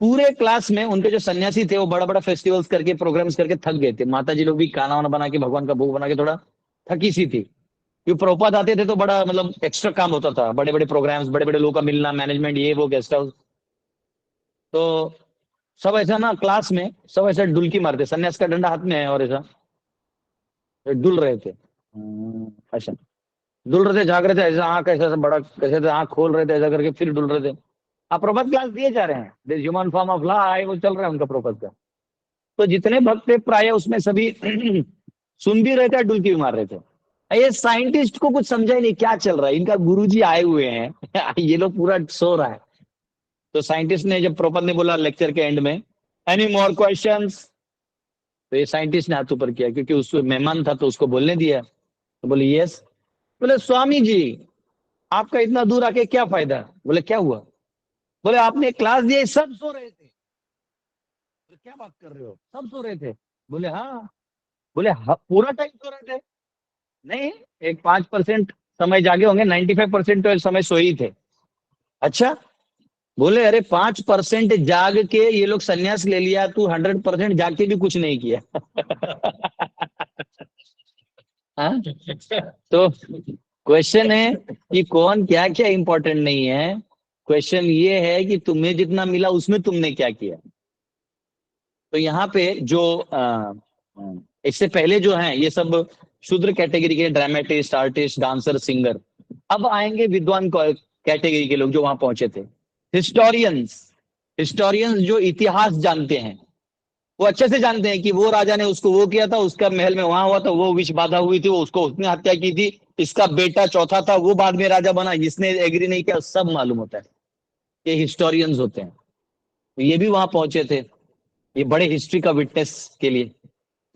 पूरे क्लास में उनके जो सन्यासी थे वो बड़ा बड़ा फेस्टिवल्स करके प्रोग्राम्स करके थक गए थे। माता जी लोग भी खाना वाना बना के भगवान का भोग बना के थोड़ा थकी सी थी। क्योंकि प्रभुपाद आते थे तो बड़ा मतलब एक्स्ट्रा काम होता था, बड़े बड़े प्रोग्राम्स, बड़े बड़े लोगों का मिलना, मैनेजमेंट, ये वो गेस्ट हाउस। तो सब ऐसा ना क्लास में सब ऐसा डुलकी मारते, सन्यास का डंडा हाथ में है और ऐसा डुल रहे थे। ऐसा डुल रहे थे, जाग रहे थे, ऐसा आंख ऐसा बड़ा कैसे थे, आंख खोल रहे थे ऐसा करके फिर डुल रहे थे। आप प्रभात क्लास दिए जा रहे हैं, this human form of life, वो चल रहा है उनका प्रभात का। तो जितने भक्त थे प्राय उसमें सभी सुन भी रहे थे, डुलकी भी मार रहे थे। ये साइंटिस्ट को कुछ समझा ही नहीं क्या चल रहा है, इनका गुरुजी आए हुए हैं ये लोग पूरा सो रहा है। तो साइंटिस्ट ने, जब प्रभात ने बोला लेक्चर के एंड में एनी मोर क्वेश्चंस, तो ये साइंटिस्ट ने हाथ ऊपर किया क्योंकि उस मेहमान था तो उसको बोलने दिया। तो बोले यस। बोले स्वामी जी आपका इतना दूर आके क्या फायदा। बोले क्या हुआ। बोले आपने क्लास दिया, सब सो रहे थे। बोले क्या बात कर रहे हो, सब सो रहे थे। बोले हाँ। बोले हाँ, पूरा टाइम सो रहे थे। नहीं, एक 5% समय जागे होंगे, 95% तो समय सोए ही थे। अच्छा। बोले अरे 5% जाग के ये लोग सन्यास ले लिया, तू 100% जाग के भी कुछ नहीं किया हाँ? तो क्वेश्चन है कि कौन क्या क्या इंपॉर्टेंट नहीं है, क्वेश्चन ये है कि तुम्हें जितना मिला उसमें तुमने क्या किया। तो यहाँ पे जो इससे पहले जो है ये सब शूद्र कैटेगरी के, ड्रामेटिस्ट, आर्टिस्ट, डांसर, सिंगर। अब आएंगे विद्वान कैटेगरी के लोग जो वहां पहुंचे थे, हिस्टोरियंस। हिस्टोरियंस जो इतिहास जानते हैं, वो अच्छे से जानते हैं कि वो राजा ने उसको वो किया था, उसका महल में वहां हुआ था, वो विष बाधा हुई थी, वो उसको उसने हत्या की थी, इसका बेटा चौथा था वो बाद में राजा बना, इसने एग्री नहीं किया, सब मालूम होता है। ये हिस्टोरियंस होते हैं। तो ये भी वहां पहुंचे थे, ये बड़े हिस्ट्री का विटनेस के लिए।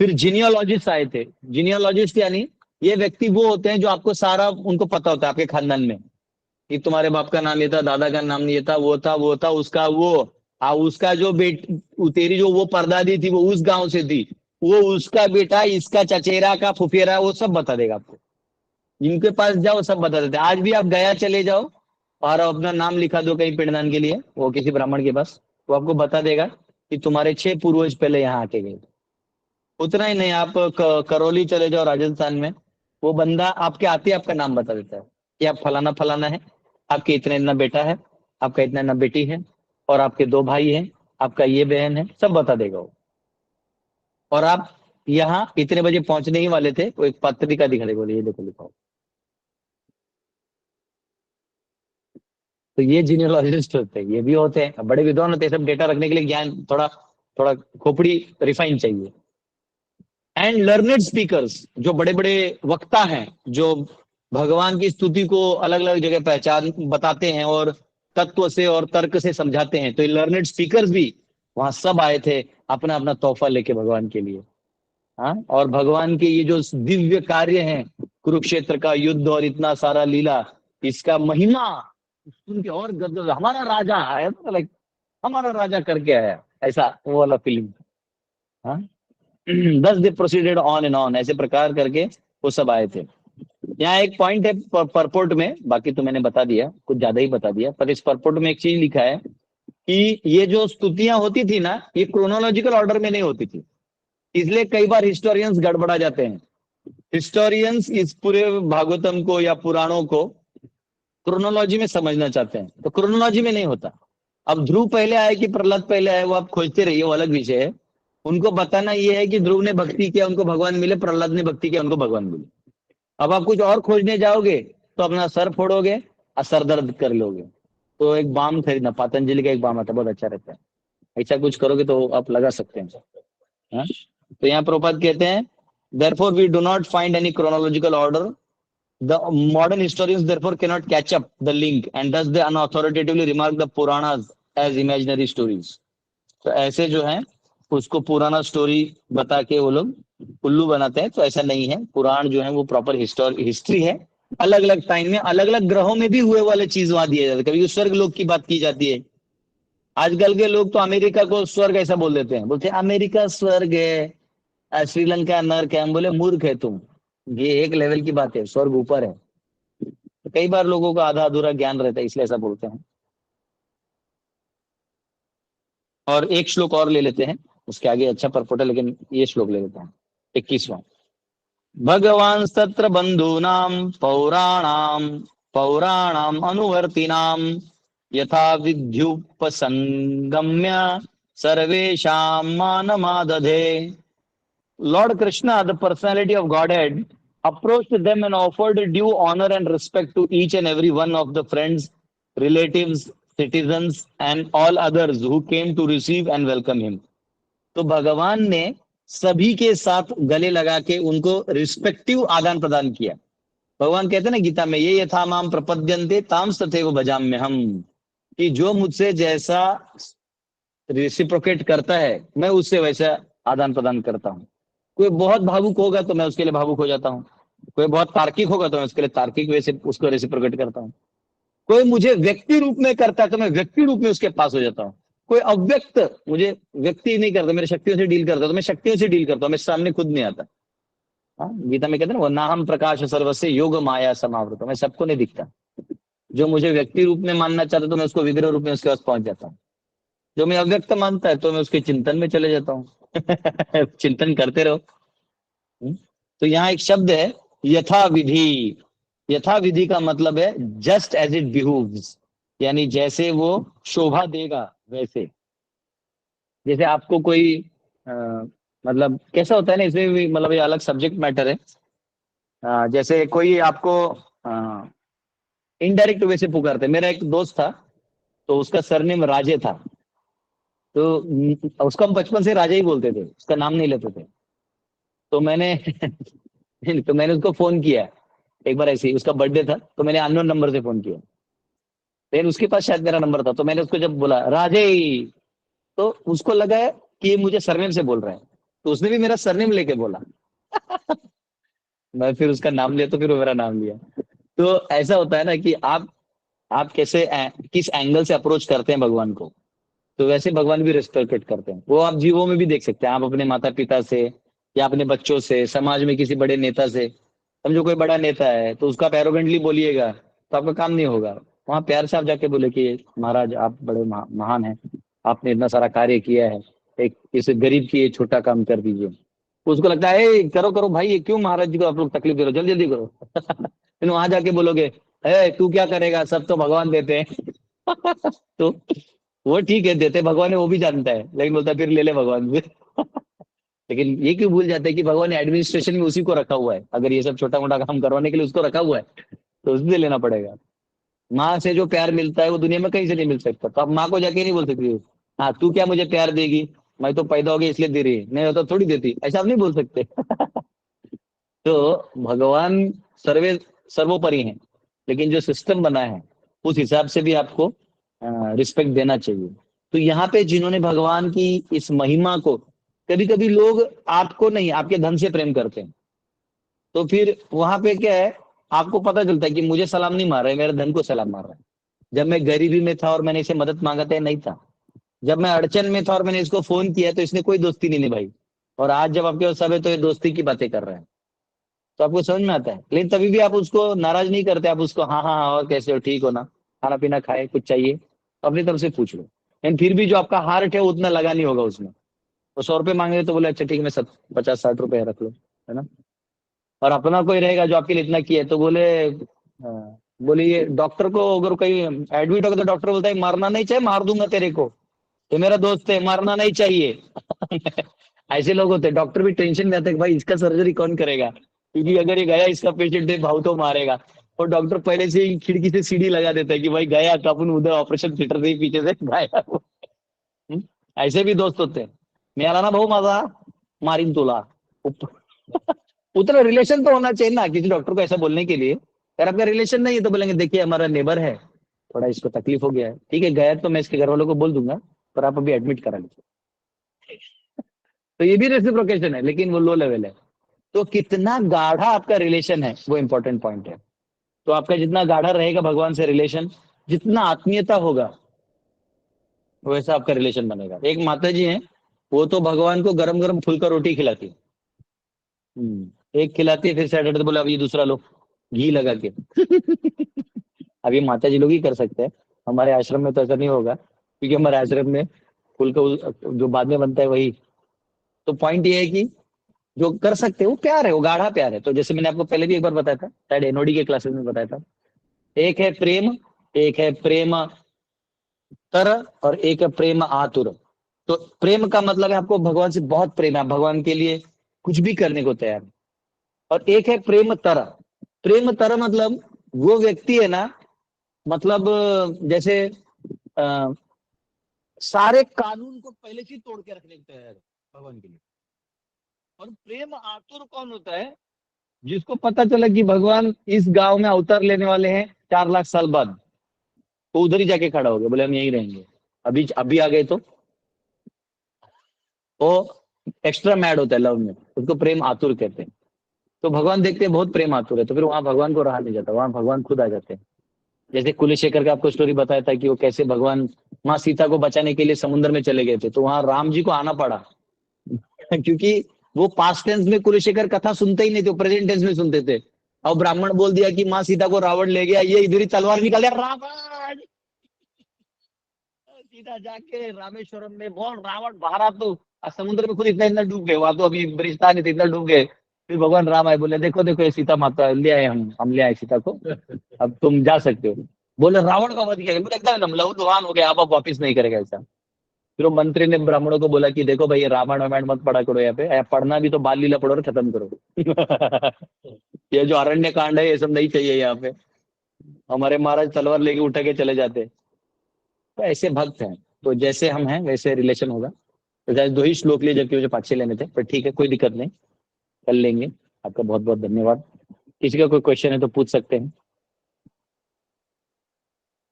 फिर जीनियोलॉजिस्ट आए थे। जीनियोलॉजिस्ट यानी ये व्यक्ति वो होते हैं जो आपको सारा उनको पता होता है आपके खानदान में, कि तुम्हारे बाप का नाम ये था, दादा का नाम ये था, वो था उसका वो, उसका जो तेरी जो वो परदादी थी वो उस गांव से थी, वो उसका बेटा, इसका चचेरा का फुफेरा, वो सब बता देगा आपको। जिनके पास जाओ सब बता देते हैं। आज भी आप गया चले जाओ और अपना नाम लिखा दो कहीं पिंडदान के लिए, वो किसी ब्राह्मण के पास, वो आपको बता देगा कि तुम्हारे 6 पूर्वज पहले यहाँ आके गए। उतना ही नहीं, आप करौली चले जाओ राजस्थान में, वो बंदा आपके आते आपका नाम बता देता है कि आप फलाना फलाना है, आपके इतना इतना बेटा है, आपका इतना इतना बेटी है, और आपके 2 भाई हैं, आपका ये बहन है, सब बता देगा वो। और आप यहाँ इतने बजे पहुंचने ही वाले थे, वो एक पत्रिका दिखा देगा, बोले ये देखो लिखा हो। तो ये जीनियोलॉजिस्ट होते हैं, ये भी होते हैं, बड़े विद्वान होते हैं। सब डेटा रखने के लिए ज्ञान थोड़ा थोड़ा खोपड़ी रिफाइन चाहिए। एंड लर्नेड स्पीकर्स, जो बड़े बड़े वक्ता हैं, जो भगवान की स्तुति को अलग अलग जगह पहचान बताते हैं और तत्व से और तर्क से समझाते हैं। तो ये लर्नेड स्पीकर्स भी वहां सब आए थे अपना अपना तोहफा लेके भगवान के लिए। हाँ, और भगवान के ये जो दिव्य कार्य हैं, कुरुक्षेत्र का युद्ध और इतना सारा लीला, इसका महिमा सुन के और गदगद, हमारा राजा आया था, लाइक हमारा राजा करके आया, ऐसा वो वाला फीलिंग। हाँ। दस दे प्रोसीडेड ऑन एंड ऑन, ऐसे प्रकार करके वो सब आए थे। यहाँ एक पॉइंट है परपोर्ट में, बाकी तो मैंने बता दिया, कुछ ज्यादा ही बता दिया, पर इस परपोर्ट में एक चीज लिखा है कि ये जो स्तुतियां होती थी ना, ये क्रोनोलॉजिकल ऑर्डर में नहीं होती थी, इसलिए कई बार हिस्टोरियंस गड़बड़ा जाते हैं। हिस्टोरियंस इस पूरे भागवतम को या पुराणों को क्रोनोलॉजी में समझना चाहते हैं, तो क्रोनोलॉजी में नहीं होता। अब ध्रुव पहले आए कि प्रहलाद पहले आए, वो आप खोजते रहिए, वो अलग विषय है। उनको बताना ये है कि ध्रुव ने भक्ति किया उनको भगवान मिले, प्रहलाद ने भक्ति किया उनको भगवान मिले। अब आप कुछ और खोजने जाओगे तो अपना सर फोड़ोगे और सर दर्द कर लोगे। तो एक बाम खरीदना, पतंजलि का एक बाम आता है, बहुत अच्छा रहता है, ऐसा कुछ करोगे तो आप लगा सकते हैं। हाँ? तो यहाँ प्रभुपाद कहते हैं therefore we do not find any chronological order, the modern historians therefore cannot catch up the link and thus they unauthoritatively remark the Puranas as imaginary stories। तो ऐसे जो है उसको पुराना स्टोरी बता के वो लोग उल्लू बनाते हैं, तो ऐसा नहीं है। पुराण जो है वो प्रॉपर हिस्ट्री है। अलग अलग टाइम में अलग अलग ग्रहों में भी हुए वाले चीज वहां दिए जाते हैं। कभी स्वर्ग लोक की बात की जाती है। आजकल के लोग तो अमेरिका को स्वर्ग ऐसा बोल देते हैं, बोलते हैं अमेरिका स्वर्ग है, श्रीलंका नर्क है। हम बोले मूर्ख है तुम, ये एक लेवल की बात है, स्वर्ग ऊपर है। तो कई बार लोगों का आधा अधूरा ज्ञान रहता है, इसलिए ऐसा बोलते हैं। और एक श्लोक और ले लेते हैं, उसके आगे अच्छा परपोटा, लेकिन ये श्लोक ले लेते हैं, 21वां। भगवान सत्र बंधूनाम पौराणाम पौराणाम अनुवर्तिनाम यथा विद्युपसंगम्य सर्वेशां मानमादधे। Lord Krishna, the personality of Godhead, approached them and offered due honor and respect to each and every one of the friends, relatives, citizens, and all others who came to receive and welcome him. तो भगवान ने सभी के साथ गले लगा के उनको रिस्पेक्टिव आदान प्रदान किया। भगवान कहते हैं ना गीता में, ये यथा माम प्रपद्यन्ते ताम तथैव भजाम्य हम, कि जो मुझसे जैसा रेसिप्रोकेट करता है मैं उससे वैसा आदान प्रदान करता हूँ। कोई बहुत भावुक होगा तो मैं उसके लिए भावुक हो जाता हूँ, कोई बहुत तार्किक होगा तो मैं उसके लिए तार्किक वैसे उसको रेसिप्रोकेट करता हूँ। कोई मुझे व्यक्ति रूप में करता है तो मैं व्यक्ति रूप में उसके पास हो जाता हूँ। कोई अव्यक्त मुझे व्यक्ति नहीं करता, मेरे शक्तियों से डील करता तो मैं शक्तियों से डील करता हूँ, मैं सामने खुद नहीं आता। हाँ, गीता में कहते हैं ना, वो नाहम प्रकाश सर्वस्य योग माया समावृत, मैं सबको नहीं दिखता। जो मुझे व्यक्ति रूप में मानना चाहता तो मैं उसको विग्रह रूप में उसके पास पहुंच जाता हूँ। जो मैं अव्यक्त मानता है तो मैं उसके चिंतन में चले जाता हूँ। चिंतन करते रहो। तो यहाँ एक शब्द है यथा विधि। यथा विधि का मतलब है जस्ट एज इट बिहूव्स, यानी जैसे वो शोभा देगा वैसे। जैसे आपको कोई अ, मतलब कैसा होता है ना, इसमें भी मतलब ये अलग सब्जेक्ट मैटर है। जैसे कोई आपको इनडायरेक्ट वे से पुकारते, मेरा एक दोस्त था तो उसका सरनेम राजे था, तो उसको हम बचपन से राजा ही बोलते थे, उसका नाम नहीं लेते थे। तो मैंने तो मैंने उसको फोन किया एक बार, ऐसे ही उसका बर्थडे था तो मैंने अननोन नंबर से फोन किया, लेकिन उसके पास शायद मेरा नंबर था। तो मैंने उसको जब बोला राजे, तो उसको लगा कि ये मुझे सरनेम से बोल रहा है, तो उसने भी मेरा सरनेम लेके बोला। मैं फिर उसका नाम लिया तो फिर वो मेरा नाम लिया। तो ऐसा होता है ना कि आप कैसे किस एंगल से अप्रोच करते हैं भगवान को, तो वैसे भगवान भी रेस्पेक्ट करते हैं। वो आप जीवों में भी देख सकते हैं, आप अपने माता पिता से या अपने बच्चों से, समाज में किसी बड़े नेता से। समझो कोई बड़ा नेता है तो उसका आप एरोगेंटली बोलिएगा तो आपका काम नहीं होगा। वहां प्यार से आप जाके बोले कि महाराज आप बड़े महान हैं, आपने इतना सारा कार्य किया है, एक इस गरीब की ये छोटा काम कर दीजिए। उसको लगता है "ए, करो करो भाई, ये क्यों महाराज जी को आप लोग तकलीफ दे रहे हो, जल्दी जल्दी करो।" फिर वहां जाके बोलोगे तू क्या करेगा, सब तो भगवान देते हैं। तो वो ठीक है, देते भगवान है वो भी जानता है, लेकिन बोलता है फिर ले ले भगवान से। लेकिन ये क्यों भूल जाते हैं कि भगवान ने एडमिनिस्ट्रेशन में उसी को रखा हुआ है, अगर ये सब छोटा मोटा काम करवाने के लिए उसको रखा हुआ है तो उससे लेना पड़ेगा। माँ से जो प्यार मिलता है वो दुनिया में कहीं से नहीं मिल सकता। तो आप माँ को जाके नहीं बोल सकती हाँ तू क्या मुझे प्यार देगी, मैं तो पैदा हो गई इसलिए दे रही है, नहीं होता थोड़ी देती, ऐसा आप नहीं बोल सकते। तो भगवान सर्वे सर्वोपरि हैं, लेकिन जो सिस्टम बना है उस हिसाब से भी आपको रिस्पेक्ट देना चाहिए। तो यहाँ पे जिन्होंने भगवान की इस महिमा को, कभी कभी लोग आपको नहीं आपके धन से प्रेम करते हैं, तो फिर वहां पे क्या है, आपको पता चलता है कि मुझे सलाम नहीं मार रहा है, मेरे धन को सलाम मार रहा है। जब मैं गरीबी में था और मैंने इसे मदद मांगा था नहीं था, जब मैं अड़चन में था और मैंने इसको फोन किया तो इसने कोई दोस्ती नहीं निभाई, और आज जब आपके पास सब है तो ये दोस्ती की बातें कर रहे हैं। तो आपको समझ में आता है, लेकिन तभी भी आप उसको नाराज नहीं करते, आप उसको हाँ हाँ हाँ और कैसे हो, ठीक हो ना, खाना पीना खाए, कुछ चाहिए तो अपनी तरफ से पूछ लो। लेकिन फिर भी जो आपका हार्ट है वो उतना लगा नहीं होगा उसमें। वो 100 रुपये मांगे तो बोले अच्छा ठीक है मैं 50-60 रुपए रख लो, है ना। और अपना कोई रहेगा जो आपके लिए इतना किया है तो बोले बोले ये डॉक्टर को अगर कहीं एडमिट होगा तो डॉक्टर बोलता है मारना नहीं चाहिए, मार दूंगा तेरे को, तो मेरा दोस्त है मारना नहीं चाहिए। ऐसे लोग होते हैं, डॉक्टर भी टेंशन में आते हैं कि भाई इसका सर्जरी कौन करेगा, क्योंकि अगर ये गया इसका पेशेंट है भाव तो मारेगा। और डॉक्टर पहले से ही खिड़की से सीढ़ी लगा देता है कि भाई गया तो अपन उधर ऑपरेशन थिएटर से ही पीछे से गाया। हम्म? ऐसे भी दोस्त होते हैं, मेरा ना भाऊ माझा मारीन तुला। उतना रिलेशन तो होना चाहिए ना किसी डॉक्टर को ऐसा बोलने के लिए। अगर आपका रिलेशन नहीं है तो बोलेंगे देखिए हमारा नेबर है, थोड़ा इसको तकलीफ हो गया है, ठीक है गया तो मैं इसके घर वालों को बोल दूंगा, पर आप अभी एडमिट करा लीजिए। तो ये भी रेसिप्रोकेशन है, लेकिन वो लो लेवल है। तो कितना गाढ़ा आपका रिलेशन है वो इंपॉर्टेंट पॉइंट है। तो आपका जितना गाढ़ा रहेगा भगवान से रिलेशन, जितना आत्मीयता होगा, वैसा आपका रिलेशन बनेगा। एक माता जी हैं, वो तो भगवान को गरम गरम फुल्का रोटी खिलाती है। एक खिलाती है, फिर सैटरडे बोला अब ये दूसरा लो, घी लगा के। अब ये माता जी लोग ही कर सकते हैं, हमारे आश्रम में तो ऐसा नहीं होगा, क्योंकि हमारे आश्रम में फुल्का जो बाद में बनता है वही। तो पॉइंट ये है कि जो कर सकते हैं वो प्यार है, वो गाढ़ा प्यार है। तो जैसे मैंने आपको पहले भी एक बार बताया था, शायद एनओडी के क्लासेस में बताया था, एक है प्रेम, एक है प्रेम तर, और एक है प्रेम आतुर। तो प्रेम का मतलब है आपको भगवान से बहुत प्रेम है, आप भगवान के लिए कुछ भी करने को तैयार है। और एक है प्रेम तर। प्रेम तर मतलब वो व्यक्ति है ना, मतलब जैसे आ, सारे कानून को पहले से ही तोड़ के रखने को तैयार है भगवान के लिए। और प्रेम आतुर कौन होता है? जिसको पता चला कि भगवान इस गांव में अवतार लेने वाले हैं 4 लाख साल बाद, तो उधर ही जाके खड़ा हो गया, बोले हम यहीं रहेंगे। अभी अभी आ गए तो वो एक्स्ट्रा मैड होता है लव में, उसको प्रेम आतुर कहते हैं। तो भगवान देखते हैं बहुत प्रेम आतुर है, तो फिर वहां भगवान को रहा नहीं जाता, वहां भगवान खुद आ जाते हैं। जैसे कुलशेखर का आपको स्टोरी बताया था कि वो कैसे भगवान माँ सीता को बचाने के लिए समुद्र में चले गए थे, तो वहां राम जी को आना पड़ा। क्योंकि वो पास्ट टेंस में कुलशेखर कथा सुनते ही नहीं थे, प्रेजेंट टेंस में सुनते थे। और ब्राह्मण बोल दिया कि माँ सीता को रावण ले गया, ये इधर ही तलवार निकाल दिया, रावण। सीधा जाके रामेश्वरम में बोल रावण बाहर आ, तो समुद्र में खुद इतना इतना डूब गए, वहां तो अभी ब्रिजस्तान इतना डूब गए। फिर भगवान राम आए, बोले देखो देखो ये सीता माता ले आए, हम ले आए सीता को, अब तुम जा सकते हो। बोले रावण का वध किया गया, बोले एकदम लहूलुहान हो गया, अब आप वापिस नहीं करेगा ऐसा। फिर वो मंत्री ने ब्राह्मणों को बोला कि देखो भाई, ये रामायण वामायण मत पढ़ा करो यहाँ पे, पढ़ना भी तो बाल लीला पढ़ो और खत्म करो। ये जो अरण्य कांड है ये सब नहीं चाहिए यहाँ पे, हमारे महाराज तलवार लेके उठा के चले जाते। तो ऐसे भक्त हैं, तो जैसे हम हैं वैसे रिलेशन होगा। तो शायद 2 ही श्लोक लिए, जबकि मुझे 5-6 लेने थे, पर ठीक है कोई दिक्कत नहीं, कर लेंगे। आपका बहुत बहुत धन्यवाद। किसी का कोई क्वेश्चन है तो पूछ सकते हैं।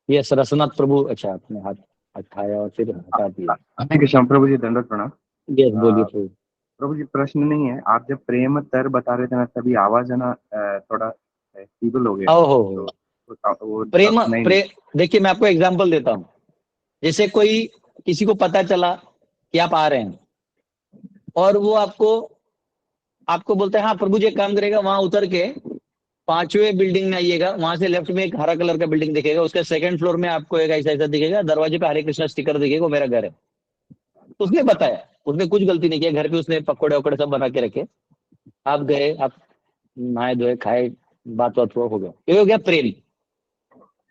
ये सरस्वनाथ प्रभु, अच्छा आपने हाथ उठाया और फिर हटा दिया। हरे कृष्ण प्रभु जी, दंडवत प्रणाम। यस बोलिए प्रभु। प्रभु जी प्रश्न नहीं है, आप जब प्रेम तर बता रहे थे ना, तभी आवाज है ना थोड़ा फीबल हो गया, हो तो वो प्रेम नहीं नहीं। देखिए मैं आपको एग्जांपल देता हूँ। जैसे कोई किसी को पता चला कि आप आ रहे हैं, और वो आपको आपको बोलता है हाँ प्रभु जी एक काम करेगा, वहां उतर के 5वें बिल्डिंग में आइएगा, वहां से लेफ्ट में एक हरा कलर का बिल्डिंग दिखेगा, उसके 2nd फ्लोर में आपको एक ऐसा ऐसा दिखेगा, दरवाजे पे हरे कृष्णा स्टिकर दिखेगा, वो मेरा घर है। तो उसने बताया, उसने कुछ गलती नहीं किया, घर पे उसने पकौड़े वकौड़े सब बना के रखे, आप गए, आप नहाए धोए खाए, बात बात हो गया, ये हो गया प्रेम।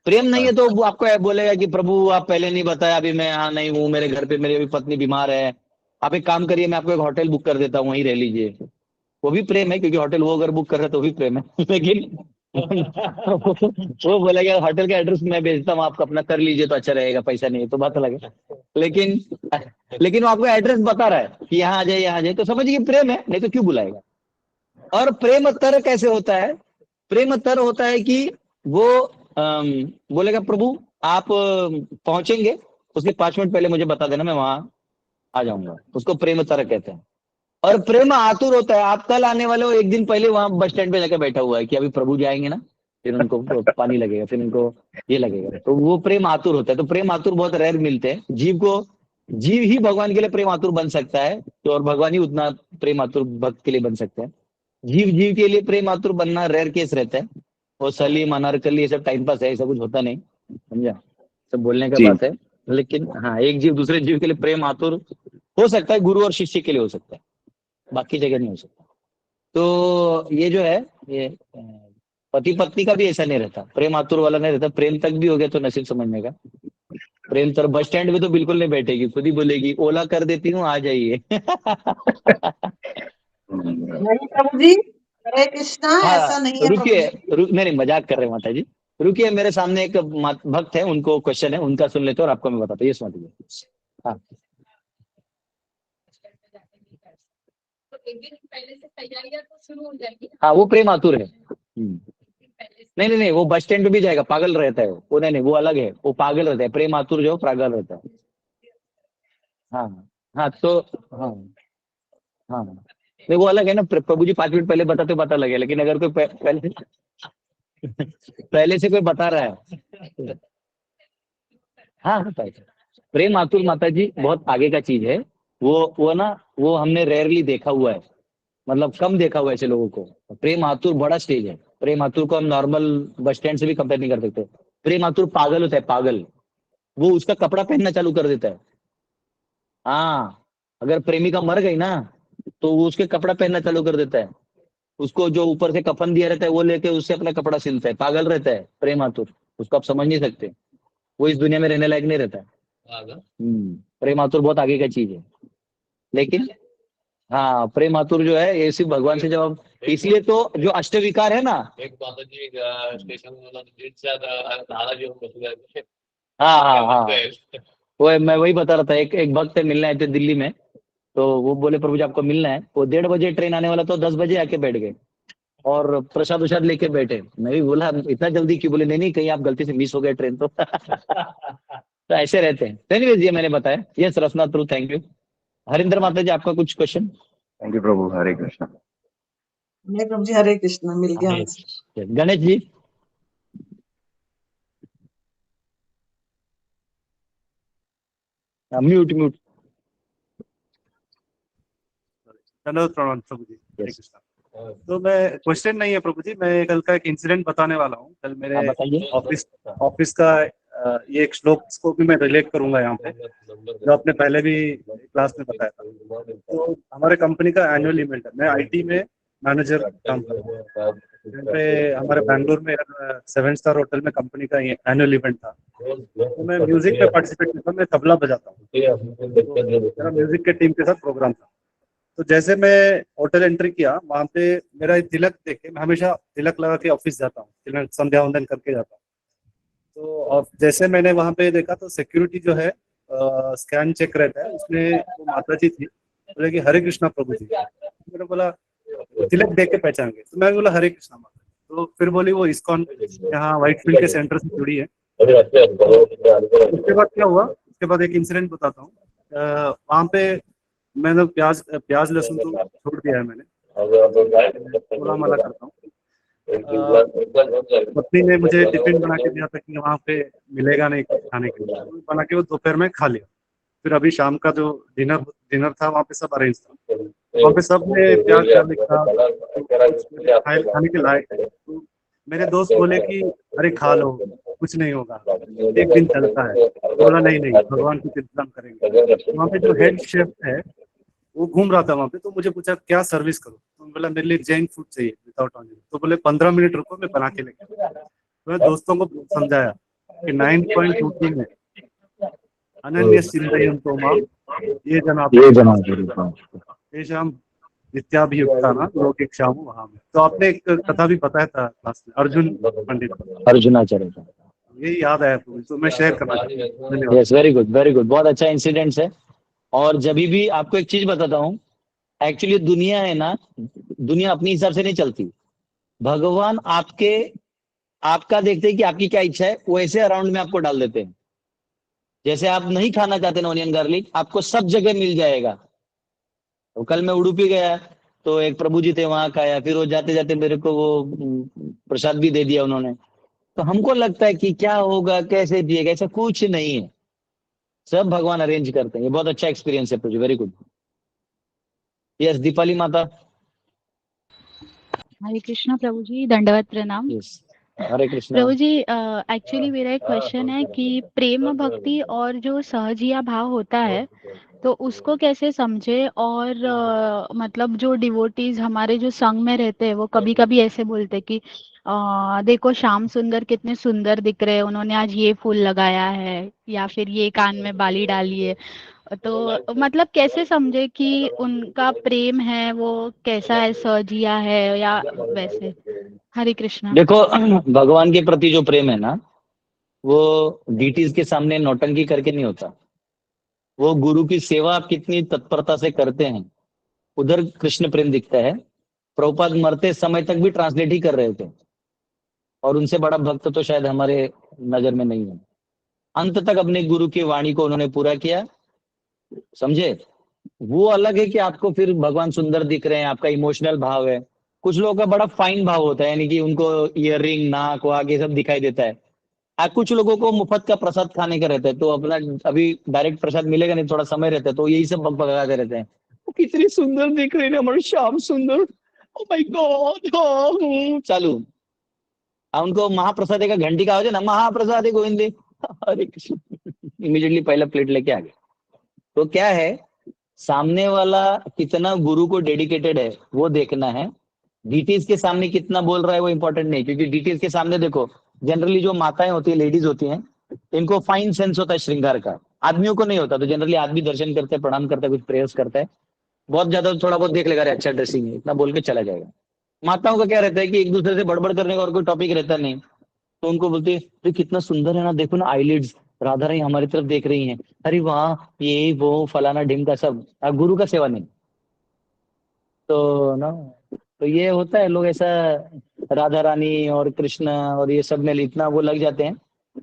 प्रेम नहीं है तो वो आपको बोलेगा कि प्रभु आप पहले नहीं बताया, अभी मैं यहाँ नहीं हूँ, मेरे घर पे मेरी अभी पत्नी बीमार है, आप एक काम करिए मैं आपको एक होटल बुक कर देता हूँ, वहीं रह लीजिए। वो भी प्रेम है, क्योंकि होटल वो अगर बुक कर रहा है तो भी प्रेम है। लेकिन वो बोलेगा होटल का एड्रेस मैं भेजता हूँ, आपको अपना कर लीजिए तो अच्छा रहेगा, पैसा नहीं है तो बात अलग है। लेकिन लेकिन वो आपको एड्रेस बता रहा है कि यहाँ आ जाए, यहाँ आ जाए, तो समझिए प्रेम है, नहीं तो क्यों बुलाएगा। और प्रेम तर कैसे होता है? प्रेम तर होता है कि वो बोलेगा प्रभु आप पहुंचेंगे, उसके 5 मिनट पहले मुझे बता देना, मैं वहां आ जाऊंगा, उसको प्रेम तर कहते हैं। और प्रेम आतुर होता है, आप कल आने वाले हो, एक दिन पहले वहां बस स्टैंड पे जाके बैठा हुआ है कि अभी प्रभु जाएंगे ना, फिर उनको पानी लगेगा, फिर उनको ये लगेगा, तो वो प्रेम आतुर होता है। तो प्रेम आतुर बहुत रेयर मिलते हैं जीव को, जीव ही भगवान के लिए प्रेम आतुर बन सकता है, तो और भगवान ही उतना प्रेम आतुर भक्त के लिए बन सकते हैं। जीव जीव के लिए प्रेम आतुर बनना रेयर केस रहता है। वो सलीम अनारकली ये सब टाइम पास है, ऐसा कुछ होता नहीं, समझा, सब बोलने का जी बात है। लेकिन हाँ, एक जीव दूसरे जीव के लिए प्रेम आतुर हो सकता है, गुरु और शिष्य के लिए हो सकता है, बाकी जगह नहीं हो सकता। तो ये जो है, ये पति पत्नी का भी ऐसा नहीं रहता, प्रेम आतुर वाला नहीं रहता। प्रेम तक भी हो गया तो नसीब समझने का। प्रेम तर बस स्टैंड में तो बिल्कुल नहीं बैठेगी, खुद ही बोलेगी ओला कर देती हूँ आ जाइए। नहीं प्रभु जी, हरे कृष्णा, हाँ ऐसा नहीं है प्रभु रुकिए, जी। नहीं मजाक कर रहे हैं माता जी, रुकिए, मेरे सामने एक भक्त है, उनको क्वेश्चन है, उनका सुन लेते और आपको मैं बताता हूँ, ये समझिए। हाँ तो एक दिन पहले से तैयारियां तो शुरू हो जाएगी। हाँ, वो प्रेम आतुर है। नहीं नहीं नहीं, वो बस स्टैंड पे भी जाएगा, पागल रहता है वो नहीं नहीं, वो अलग है, वो पागल रहता है। प्रेम आतुर जो पागल रहता है। हाँ हाँ तो हाँ हाँ नहीं, वो अलग है ना, प्रभु जी 5 मिनट पहले बताते पता लगे, लेकिन अगर कोई पहले पहले से कोई बता रहा है, हाँ होता है। प्रेम आतुर माता जी बहुत आगे का चीज है। वो ना, वो हमने रेयरली देखा हुआ है, मतलब कम देखा हुआ है ऐसे लोगों को। प्रेम आतुर बड़ा स्टेज है। प्रेम आतुर को हम नॉर्मल बस स्टैंड से भी कंपेयर नहीं कर सकते। प्रेम आतुर पागल होता है, पागल। वो उसका कपड़ा पहनना चालू कर देता है। हाँ, अगर प्रेमिका मर गई ना, तो वो उसके कपड़ा पहनना चालू कर देता है। उसको जो ऊपर से कफन दिया रहता है वो लेके उससे अपना कपड़ा सिलता है। पागल रहता है प्रेम आतुर, उसको आप समझ नहीं सकते। वो इस दुनिया में रहने लायक नहीं रहता है। प्रेम आतुर बहुत आगे का चीज है। लेकिन हाँ, प्रेम आतुर जो है ये सिर्फ भगवान से जवाब, इसलिए तो जो अष्टविकार है ना, एक माताजी स्टेशन वाला नीट से दादाजी हम बस गए। हाँ हाँ हाँ, वो मैं वही बता रहा था। एक भक्त मिलने आए थे दिल्ली में, तो वो बोले प्रभु जी आपको मिलना है। वो 1:30 बजे ट्रेन आने वाला, तो 10 बजे आके बैठ गए और प्रसाद उसाद लेके बैठे। मैं भी बोला इतना जल्दी क्यों? बोले नहीं नहीं, कहीं आप गलती से मिस हो गए ट्रेन तो। तो ऐसे रहते हैं। एनीवेज, ये मैंने बताया। Yes Rasna through, thank you. Harinder माता जी, आपका कुछ क्वेश्चन? थैंक यू प्रभु, हरे कृष्णा। नहीं प्रभु जी, हरे कृष्ण, मिल गया answer. Ganesh ji. Mute mute. धन्यवाद प्रणाम प्रभु जी, हरे यस, कृष्णा। तो मैं, क्वेश्चन नहीं है प्रभु जी, मैं कल का एक इंसिडेंट बताने वाला हूँ। कल आप मेरे बताइए। ऑफिस का ये एक श्लोक को भी मैं रिलेट करूंगा यहाँ पे, जो आपने पहले भी क्लास में बताया था। तो हमारे कंपनी का एनुअल इवेंट है। मैं आईटी में मैनेजर काम कर रहा हूँ। यहाँ पे हमारे बैंगलोर में 7 स्टार होटल में कंपनी का एनुअल इवेंट था। तो मैं म्यूजिक में पार्टिसिपेट करता हूँ, मैं तबला बजाता हूँ। तो मेरा म्यूजिक के टीम के साथ प्रोग्राम था। तो जैसे मैं होटल एंट्री किया, वहां पे मेरा तिलक देखे, मैं हमेशा तिलक लगा के ऑफिस जाता हूँ, तिलक संध्या वंदन करके जाता हूँ। तो और जैसे मैंने वहां पे देखा, तो सिक्योरिटी जो है स्कैन चेक रहता है, उसमें वो माता जी थी, बोले कि हरे कृष्णा प्रभु जी। मैंने बोला तिलक देख के पहचान गए, तो मैं बोला हरे कृष्णा माता। तो फिर बोली वो इस्कॉन यहाँ व्हाइट फील्ड के सेंटर से जुड़ी है। उसके बाद क्या हुआ, उसके बाद एक इंसिडेंट बताता हूँ। वहां पे मैंने प्याज लहसुन तो छोड़ दिया है मैंने, थोड़ा मना करता हूँ। पत्नी ने मुझे टिफिन बना के दिया था कि वहाँ पे मिलेगा नहीं कुछ खाने के लिए, तो बना के वो दोपहर में खा लिया। फिर अभी शाम का जो डिनर था, वहाँ पे सब अरेंज था, वहाँ पे सब ने प्याज गार्लिक था, तो खाने के लायक है। तो मेरे दोस्त बोले कि अरे खा लो, कुछ नहीं होगा, एक दिन चलता है। तो बोला नहीं नहीं, भगवान कुछ इंतजाम करेंगे। वहाँ पे जो हेड शेफ है वो घूम रहा था वहाँ पे, तो मुझे पूछा क्या सर्विस करूँ, तो बोला मेरे लिए जैन फूड चाहिए विदाउट ऑनियन। तो बोले 15 मिनट रुको, मैं बना के लेके आया। तो मैं दोस्तों को समझाया कि 9.23 में अनन्य सिंधयम तो माम ये जनाब तेषाम नित्याभियुक्ता ना लोक इच्छाम वहां में। तो आपने एक कथा भी बताया था क्लास में, अर्जुन पंडित, अर्जुनाचार्य। यही याद आया तो मैं शेयर करना चाहता हूँ। धन्यवाद। Yes, very good very good, बहुत अच्छा इंसिडेंट है। और जब भी आपको एक चीज बताता हूँ, एक्चुअली दुनिया है ना, दुनिया अपने हिसाब से नहीं चलती। भगवान आपका देखते हैं कि आपकी क्या इच्छा है, वैसे अराउंड में आपको डाल देते हैं। जैसे आप नहीं खाना चाहते ना ऑनियन गार्लिक, आपको सब जगह मिल जाएगा। तो कल मैं उडुपी गया, तो एक प्रभु जी थे, वहां खाया। फिर वो जाते जाते मेरे को वो प्रसाद भी दे दिया उन्होंने। तो हमको लगता है कि क्या होगा, कैसे दिएगा, ऐसा कुछ नहीं है। सब भगवान अरेंज करते हैं। ये बहुत अच्छा एक्सपीरियंस है प्रभु, वेरी गुड। यस, दीपाली माता। हरे कृष्णा प्रभु जी, दंडवत प्रणाम। यस, हरे कृष्णा। प्रभु जी, एक्चुअली मेरा एक क्वेश्चन है कि प्रेम भक्ति और जो सहजिया भाव होता है, तो उसको कैसे समझे। और मतलब जो डिवोटीज हमारे जो संग में रहते हैं, वो कभी कभी ऐसे बोलते कि देखो श्याम सुंदर कितने सुंदर दिख रहे हैं, उन्होंने आज ये फूल लगाया है, या फिर ये कान में बाली डाली है। तो मतलब कैसे समझे कि उनका प्रेम है वो कैसा है, सहजिया है या वैसे। हरे कृष्णा। देखो, भगवान के प्रति जो प्रेम है ना, वो डीटीज के सामने नौटंकी करके नहीं होता। वो गुरु की सेवा आप कितनी तत्परता से करते हैं, उधर कृष्ण प्रेम दिखता है। प्रभुपाद मरते समय तक भी ट्रांसलेट ही कर रहे थे, और उनसे बड़ा भक्त तो शायद हमारे नजर में नहीं है। अंत तक अपने गुरु की वाणी को उन्होंने पूरा किया, समझे। वो अलग है कि आपको फिर भगवान सुंदर दिख रहे हैं, आपका इमोशनल भाव है। कुछ लोगों का बड़ा फाइन भाव होता है, यानी कि उनको ईयररिंग, नाक वाक ये सब दिखाई देता है। कुछ लोगों को मुफ्त का प्रसाद खाने का रहता है, तो अपना अभी डायरेक्ट प्रसाद मिलेगा नहीं, थोड़ा समय रहता है, तो यही सब बकबकाते रहते हैं, वो कितनी सुंदर दिख रही है हमारे श्याम सुंदर, ओ माय गॉड, चालू। उनको महाप्रसाद का घंटी का आवाज है ना, महाप्रसाद गोविंदे, हरे कृष्ण, इमीडिएटली पहला प्लेट लेके आ गए। तो क्या है, सामने वाला कितना गुरु को डेडिकेटेड है वो देखना है। डीटीज के सामने कितना बोल रहा है वो इंपॉर्टेंट नहीं, क्योंकि डीटीज के सामने देखो, जनरली जो माताएं होती है, लेडीज होती हैं, इनको फाइन सेंस होता है श्रृंगार का, आदमियों को नहीं होता। तो जनरली आदमी दर्शन करते हैं, प्रणाम करता है, कुछ प्रेयर्स करता है, बहुत ज्यादा थोड़ा बहुत देख लेगा, अरे अच्छा ड्रेसिंग है, इतना बोल के चला जाएगा। माताओं का क्या रहता है कि एक दूसरे से बड़बड़ करने का और कोई टॉपिक रहता नहीं, तो उनको बोलते हैं, "अरे कितना सुंदर है ना, देखो ना आईलिड्स, राधा रानी हमारी तरफ देख रही हैं, अरे वाह, ये वो फलाना ढिमका सब।" गुरु का सेवा नहीं। तो ना, तो ये होता है, लोग ऐसा राधा रानी और कृष्ण और ये सब में इतना वो लग जाते हैं।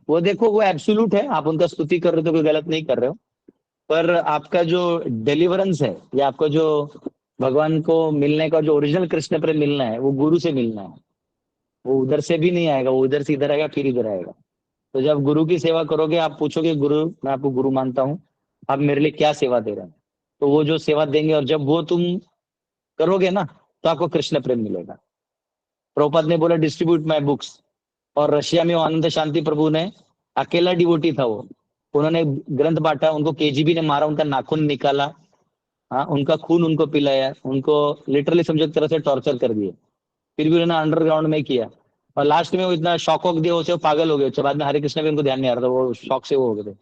वो देखो, वो एब्सोल्यूट है, आप उनका स्तुति कर रहे हो तो कोई गलत नहीं कर रहे हो, पर आपका जो डिलीवरेंस है या आपको जो भगवान को मिलने का जो ओरिजिनल कृष्ण प्रेम मिलना है, वो गुरु से मिलना है। वो उधर से भी नहीं आएगा, वो उधर से इधर आएगा, फिर इधर आएगा। तो जब गुरु की सेवा करोगे, आप पूछोगे, गुरु मैं आपको गुरु मानता हूँ, आप मेरे लिए क्या सेवा दे रहे हैं, तो वो जो सेवा देंगे, और जब वो तुम करोगे ना, तो आपको कृष्ण प्रेम मिलेगा। प्रभुपाद ने बोला डिस्ट्रीब्यूट माय बुक्स, और रशिया में वो आनंद शांति प्रभु ने, अकेला डिवोटी था वो, उन्होंने ग्रंथ बांटा, उनको केजीबी ने मारा, उनका नाखून निकाला, हाँ, उनका खून उनको पिलाया, उनको लिटरली समझो एक तरह से टॉर्चर कर दिए, फिर भी उन्होंने अंडरग्राउंड में किया, और लास्ट में वो इतना शॉक वॉक दिया, उसे वो पागल हो गए। उसके बाद में हरे कृष्ण भी उनको ध्यान नहीं आ रहा था, वो शॉक से वो हो गए थे।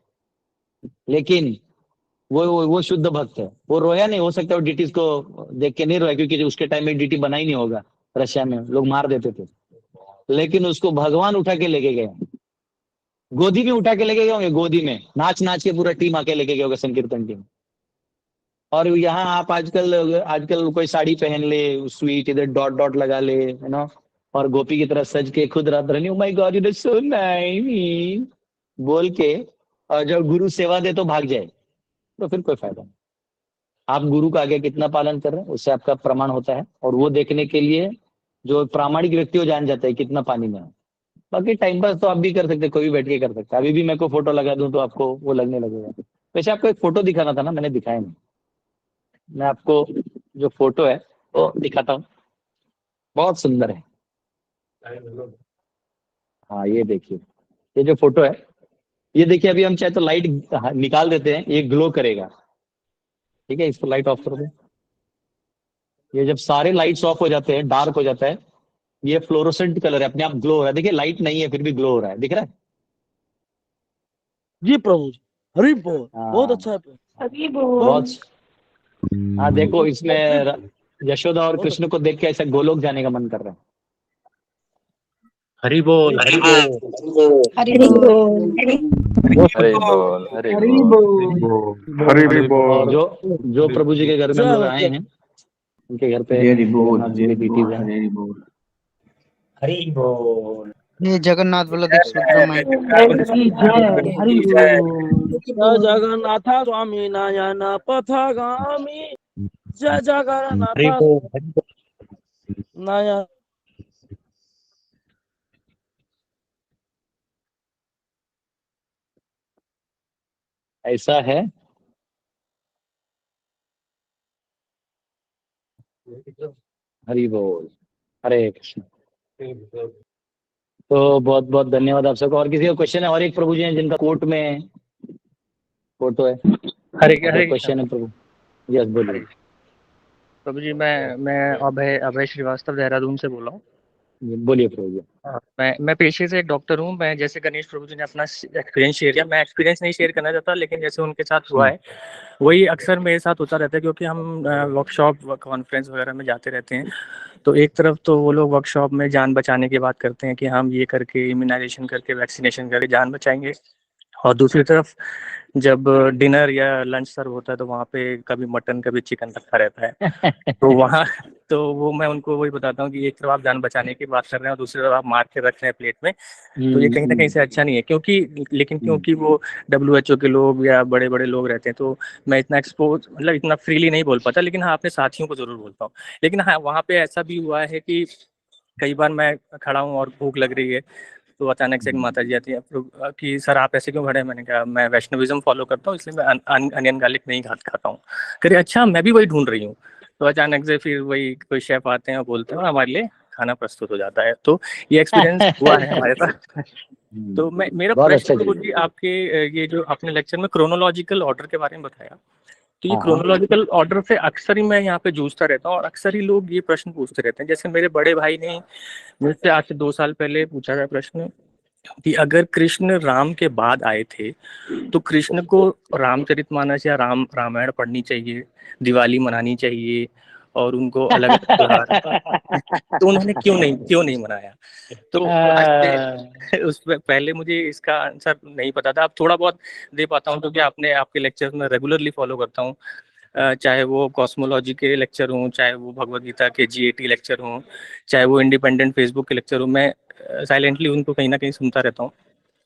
लेकिन वो शुद्ध भक्त है, वो रोया नहीं। हो सकता है वो डीटी को देख के नहीं रोया, क्योंकि उसके टाइम में डीटी बना ही नहीं होगा, रशिया में लोग मार देते थे, लेकिन उसको भगवान उठा के लेके गए, गोदी में उठा के लेके गए होंगे, गोदी में नाच नाच के पूरा टीम आके लेके गए होगा, संकीर्तन टीम। और यहाँ आप आजकल आजकल कोई साड़ी पहन ले, स्वीट इधर डॉट डॉट लगा ले, है ना, और गोपी की तरह सज के खुद रात रानी, oh my God you so nice बोल के, और जब गुरु सेवा दे तो भाग जाए, तो फिर कोई फायदा नहीं। आप गुरु का आगे कितना पालन कर रहे हैं, उससे आपका प्रमाण होता है, और वो देखने के लिए जो प्रामाणिक व्यक्ति हो जान जाता है कितना पानी में है। बाकी टाइम पास तो आप भी कर सकते, कोई भी बैठ के कर सकता है। अभी भी मैं को फोटो लगा दूं तो आपको वो लगने लगेगा। वैसे आपको एक फोटो दिखाना था ना, मैंने दिखाया नहीं, मैं आपको जो फोटो है वो दिखाता हूँ, बहुत सुंदर है। हाँ ये देखिए, ये जो फोटो है, ये देखिए, अभी हम चाहे तो लाइट निकाल देते हैं, ये ग्लो करेगा, ठीक है, इसको लाइट ऑफ कर दो। ये जब सारे लाइट्स ऑफ हो जाते हैं, डार्क हो जाता है, ये फ्लोरोसेंट कलर है, अपने आप ग्लो हो रहा है। देखिए लाइट नहीं है फिर भी ग्लो हो रहा है, दिख रहा है? जी प्रभु जी, हरि बोल, बहुत हाँ, अच्छा है प्रभु। हरि बोल। बहुत। हाँ देखो, इसमें यशोदा और कृष्ण को देख के ऐसा गोलोक जाने का मन कर रहा है। हरि बोल, हरि बोल, हरि बोल। हरि बोल, हरि हरि बोल, बोल। हरि बोल। और जो प्रभु जी के घर में हम लोग आए हैं, उनके घर पे हरि बोल, जगन्नाथ जी की ड्यूटीज है। हरि बोल। हरि बोल। ये जगन्नाथ बलदेव सुब्रमण्य हरि जय, हरि बोल। जय जगन्नाथ स्वामी नयन पथगामी, जय जगन्नाथ हरि बोल, हरि बोल। नयन। ऐसा है। हरि बोल, हरे कृष्ण। तो बहुत बहुत धन्यवाद आप सबको। और किसी का क्वेश्चन है? और एक प्रभु जी हैं जिनका कोर्ट में फोटो है, हरे क्वेश्चन है प्रभु। यस बोलिए प्रभु जी। मैं अभय श्रीवास्तव देहरादून से बोल रहा हूँ। बोलिए प्रभु जी। मैं पेशे से एक डॉक्टर हूँ। मैं जैसे गणेश प्रभु जी ने अपना एक्सपीरियंस शेयर किया, मैं एक्सपीरियंस नहीं शेयर करना चाहता, लेकिन जैसे उनके साथ हुआ है वही अक्सर मेरे साथ होता रहता है, क्योंकि हम वर्कशॉप कॉन्फ्रेंस वगैरह में जाते रहते हैं। तो एक तरफ तो वो लोग वर्कशॉप में जान बचाने की बात करते हैं कि हम ये करके इम्यूनाइजेशन करके वैक्सीनेशन करके जान बचाएंगे, और दूसरी तरफ जब डिनर या लंच सर्व होता है तो वहाँ पे कभी मटन कभी चिकन रखा रहता है। तो तो वो मैं उनको वही बताता हूँ कि एक तरफ आप जान बचाने की बात कर रहे हैं और दूसरी तरफ आप मार के रख रहे हैं प्लेट में, तो ये कहीं ना कहीं से अच्छा नहीं है। क्योंकि वो WHO के लोग या बड़े बड़े लोग रहते हैं, तो मैं इतना एक्सपोज मतलब इतना फ्रीली नहीं बोल पाता, लेकिन हाँ अपने साथियों को जरूर बोलता हूँ। लेकिन हाँ वहाँ पे ऐसा भी हुआ है कि कई बार मैं खड़ा हूँ और भूख लग रही है, तो अचानक से एक माता जी आती है कि सर आप ऐसे क्यों खड़े हैं। मैंने कहा मैं वैष्णविज्म फॉलो करता हूँ, इसलिए मैं अनियन गार्लिक नहीं खाता हूँ। करे अच्छा मैं भी वही ढूंढ रही हूँ। तो अचानक से फिर वही कोई शेफ आते हैं और बोलते हैं हमारे लिए खाना प्रस्तुत हो जाता है। तो ये एक्सपीरियंस हुआ है हमारे साथ। तो मेरा बहुत प्रश्न अच्छा प्रभु जी। जी आपके ये जो आपने लेक्चर में क्रोनोलॉजिकल ऑर्डर के बारे में बताया, तो ये हाँ, हाँ। क्रोनोलॉजिकल ऑर्डर से अक्सर ही मैं यहाँ पे जूझता रहता हूँ और अक्सर ही लोग ये प्रश्न पूछते रहते हैं। जैसे मेरे बड़े भाई ने मुझसे आज से 2 साल पहले पूछा था प्रश्न कि अगर कृष्ण राम के बाद आए थे तो कृष्ण को रामचरितमानस या रामायण पढ़नी चाहिए, दिवाली मनानी चाहिए और उनको अलग अलग त्योहार तो उन्होंने क्यों नहीं मनाया। तो आज से उस पहले मुझे इसका आंसर नहीं पता था, अब थोड़ा बहुत दे पाता हूँ क्योंकि आपके लेक्चर्स में रेगुलरली फॉलो करता हूँ। चाहे वो कॉस्मोलॉजी के लेक्चर हों, चाहे वो भगवद गीता के GAT लेक्चर हों, चाहे वो इंडिपेंडेंट फेसबुक के लेक्चर हों, मैं साइलेंटली उनको कहीं ना कहीं सुनता रहता हूँ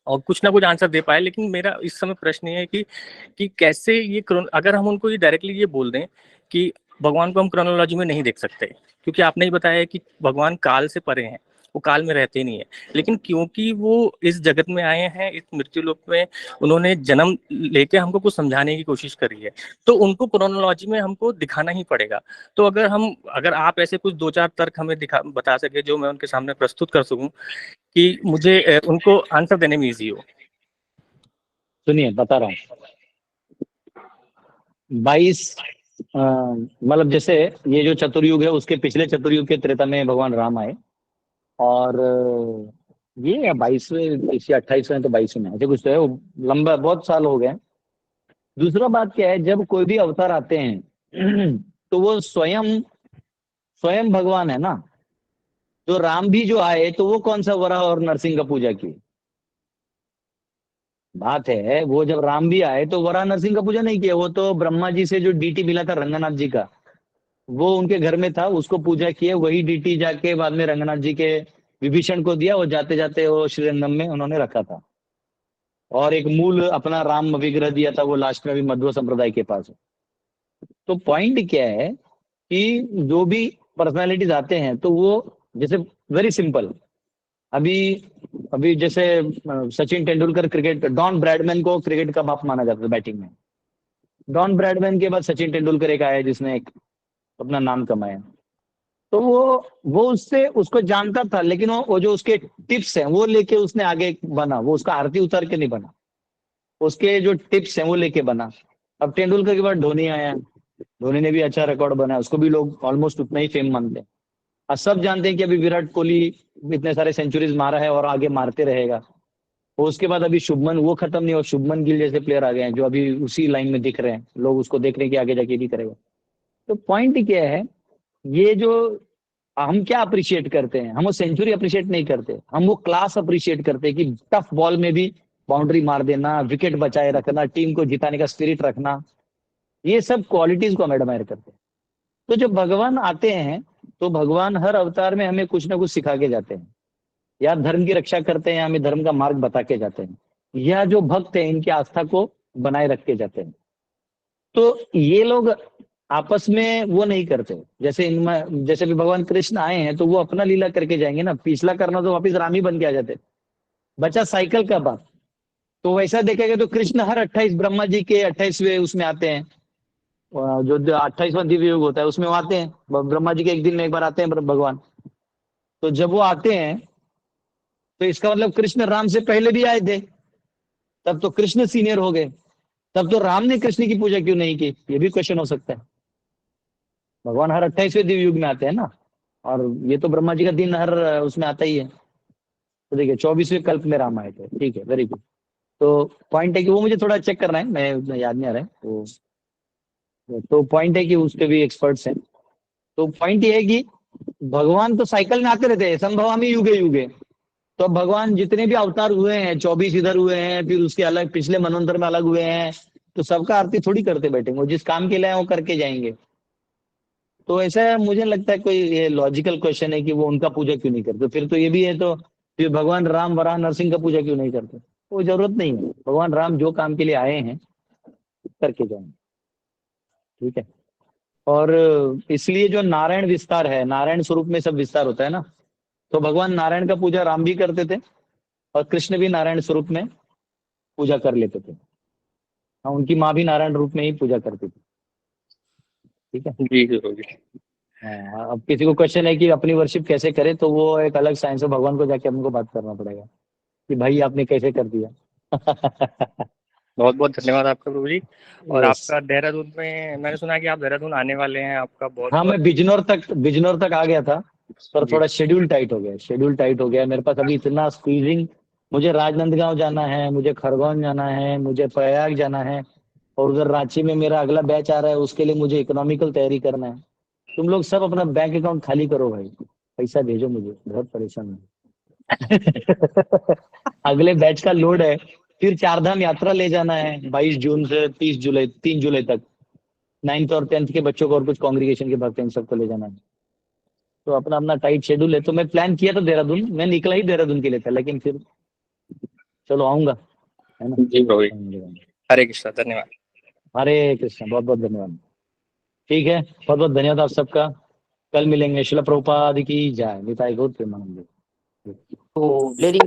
और कुछ ना कुछ आंसर दे पाए। लेकिन मेरा इस समय प्रश्न ये है कि कैसे ये अगर हम उनको ये डायरेक्टली ये बोल दें कि भगवान को हम क्रोनोलॉजी में नहीं देख सकते, क्योंकि आपने ही बताया कि भगवान काल से परे हैं, वो काल में रहते नहीं है, लेकिन क्योंकि वो इस जगत में आए हैं, इस मृत्यु लोक में उन्होंने जन्म लेके हमको कुछ समझाने की कोशिश करी है, तो उनको क्रोनोलॉजी में हमको दिखाना ही पड़ेगा। तो अगर आप ऐसे कुछ 2-4 तर्क हमें बता सके जो मैं उनके सामने प्रस्तुत कर सकूं कि मुझे उनको आंसर देने में इजी हो। सुनिए बता रहा हूँ। 22 मतलब जैसे ये जो चतुर्युग है उसके पिछले चतुर्युग के त्रेता में भगवान राम आए और ये 22वें 28वें तो 22वें में ऐसे कुछ तो है, वो लंबा बहुत साल हो गए। दूसरा बात क्या है, जब कोई भी अवतार आते हैं तो वो स्वयं भगवान है ना। तो राम भी जो आए तो वो कौन सा वराह और नरसिंह का पूजा की बात है। वो जब राम भी आए तो वराह नरसिंह का पूजा नहीं किया, वो तो ब्रह्मा जी से जो डीटी मिला था रंगनाथ जी का, वो उनके घर में था, उसको पूजा किया। वही डीटी जाके बाद में रंगनाथ जी के विभीषण को दिया, वो जाते जाते वो श्रीरंगम में उन्होंने रखा था। और एक मूल अपना राम विग्रह दिया था, वो लास्ट में भी मध्व संप्रदाय के पास है। तो पॉइंट क्या है कि जो भी पर्सनालिटीज आते हैं तो वो जैसे वेरी सिंपल, अभी जैसे Sachin Tendulkar cricket, Don Bradman को क्रिकेट का बाप माना जाता है बैटिंग में। डॉन ब्रैडमैन के बाद सचिन तेंदुलकर एक आया जिसने एक अपना नाम कमाया। तो वो उसको जानता था, लेकिन वो जो उसके टिप्स हैं वो लेके उसने आगे बना, वो उसका आरती उतार के नहीं बना, उसके जो टिप्स हैं वो लेके बना। अब तेंदुलकर के बाद धोनी आया, धोनी ने भी अच्छा रिकॉर्ड बनाया, उसको भी लोग ऑलमोस्ट उतना ही फेम मानते हैं। और सब जानते हैं कि अभी विराट कोहली इतने सारे सेंचुरीज मारा है और आगे मारते रहेगा। और उसके बाद अभी शुभमन, वो खत्म नहीं, और शुभमन गिल जैसे प्लेयर आ गए हैं जो अभी उसी लाइन में दिख रहे हैं, लोग उसको देख रहे हैं कि आगे जाके भी करेगा। तो पॉइंट क्या है, ये जो हम क्या अप्रिशिएट करते हैं, हम वो सेंचुरी अप्रिशिएट नहीं करते, हम वो क्लास अप्रिशिएट करते हैं कि टफ बॉल में भी बाउंड्री मार देना, विकेट बचाए रखना, टीम को जिताने का स्पिरिट रखना, ये सब क्वालिटीज को हम एडमायर करते हैं। तो जब भगवान आते हैं तो भगवान हर अवतार में हमें कुछ ना कुछ सिखा के जाते हैं, या धर्म की रक्षा करते हैं, हमें धर्म का मार्ग बता के जाते हैं, या जो भक्त हैं इनकी आस्था को बनाए रख के जाते हैं। तो ये लोग आपस में वो नहीं करते, जैसे भी भगवान कृष्ण आए हैं तो वो अपना लीला करके जाएंगे ना, पिछला करना तो वापिस राम ही बन के आ जाते। बचा साइकिल का बात, तो वैसा देखेगा तो कृष्ण हर 28 ब्रह्मा जी के 28वें उसमें आते हैं, जो 28वां दिव्य युग होता है उसमें वो आते हैं, ब्रह्मा जी के एक दिन में एक बार आते हैं भगवान। तो जब वो आते हैं तो इसका मतलब कृष्ण राम से पहले भी आए थे, तब तो कृष्ण सीनियर हो गए, तब तो राम ने कृष्ण की पूजा क्यों नहीं की, ये भी क्वेश्चन हो सकता है। भगवान हर 28वें दिव्य युग में आते हैं ना, और ये तो ब्रह्मा जी का दिन हर उसमें आता ही है। तो देखिए 24वें कल्प में राम आए थे, ठीक है, वेरी गुड। तो पॉइंट है कि वो मुझे थोड़ा चेक करना है, मैं उतना याद नहीं आ रहा है। तो पॉइंट है कि उस पर भी एक्सपर्ट्स हैं। तो पॉइंट ये है कि भगवान तो साइकिल में आते रहते हैं, संभवामी युगे युगे। तो अब भगवान जितने भी अवतार हुए हैं, 24 इधर हुए हैं, फिर उसके अलग पिछले मनवंतर में अलग हुए हैं, तो सबका आरती थोड़ी करते बैठेंगे, वो जिस काम के लिए वो करके जाएंगे। तो ऐसा मुझे लगता है कोई ये लॉजिकल क्वेश्चन है कि वो उनका पूजा क्यों नहीं करते। फिर तो ये भी है, तो फिर भगवान राम वराह नरसिंह का पूजा क्यों नहीं करते? वो जरूरत नहीं है। भगवान राम जो काम के लिए आए हैं करके जाएंगे, ठीक है। और इसलिए जो नारायण विस्तार है, नारायण स्वरूप में सब विस्तार होता है ना, तो भगवान नारायण का पूजा राम भी करते थे और कृष्ण भी नारायण स्वरूप में पूजा कर लेते थे। हाँ, उनकी माँ भी नारायण रूप में ही पूजा करती थी, ठीक है। जी गुरुजी। हाँ, अब किसी को क्वेश्चन है कि अपनी वर्शिप कैसे करे, तो वो एक अलग साइंस है, भगवान को जाके हमको बात करना पड़ेगा कि भाई आपने कैसे कर दिया। बहुत बहुत धन्यवाद आपका गुरुजी। और Yes. आपका देहरादून में, मैंने सुना है कि आप देहरादून आने वाले हैं, आपका बहुत हाँ, मैं बिजनौर तक आ गया था, पर जी। थोड़ा शेड्यूल टाइट हो गया मेरे पास। अभी इतना स्क्वीजिंग, मुझे राजनांदगांव जाना है, मुझे खरगोन जाना है, मुझे प्रयाग जाना है, और उधर रांची में मेरा अगला बैच आ रहा है, उसके लिए मुझे इकोनॉमिकल तैयारी करना है। तुम लोग सब अपना बैंक अकाउंट खाली करो भाई, पैसा भेजो मुझे, बहुत परेशान हूँ। अगले बैच का लोड है, फिर चारधाम यात्रा ले जाना है 22 जून से 3 जुलाई तक। 9th और 10th के बच्चों को और कुछ कांग्रीगेशन के भक्त इन सबको ले जाना है। तो अपना अपना टाइट शेड्यूल है। तो मैं प्लान किया था देहरादून, मैं निकला ही देहरादून के लिए था, लेकिन फिर चलो आऊंगा, है ना। जी गुरुजी, हरे कृष्णा, धन्यवाद। हरे कृष्णा, बहुत बहुत धन्यवाद। ठीक है, बहुत बहुत धन्यवाद आप सबका। कल मिलेंगे। श्रील प्रभुपाद की जय। निताई गौर प्रेमानंद। तो लेडी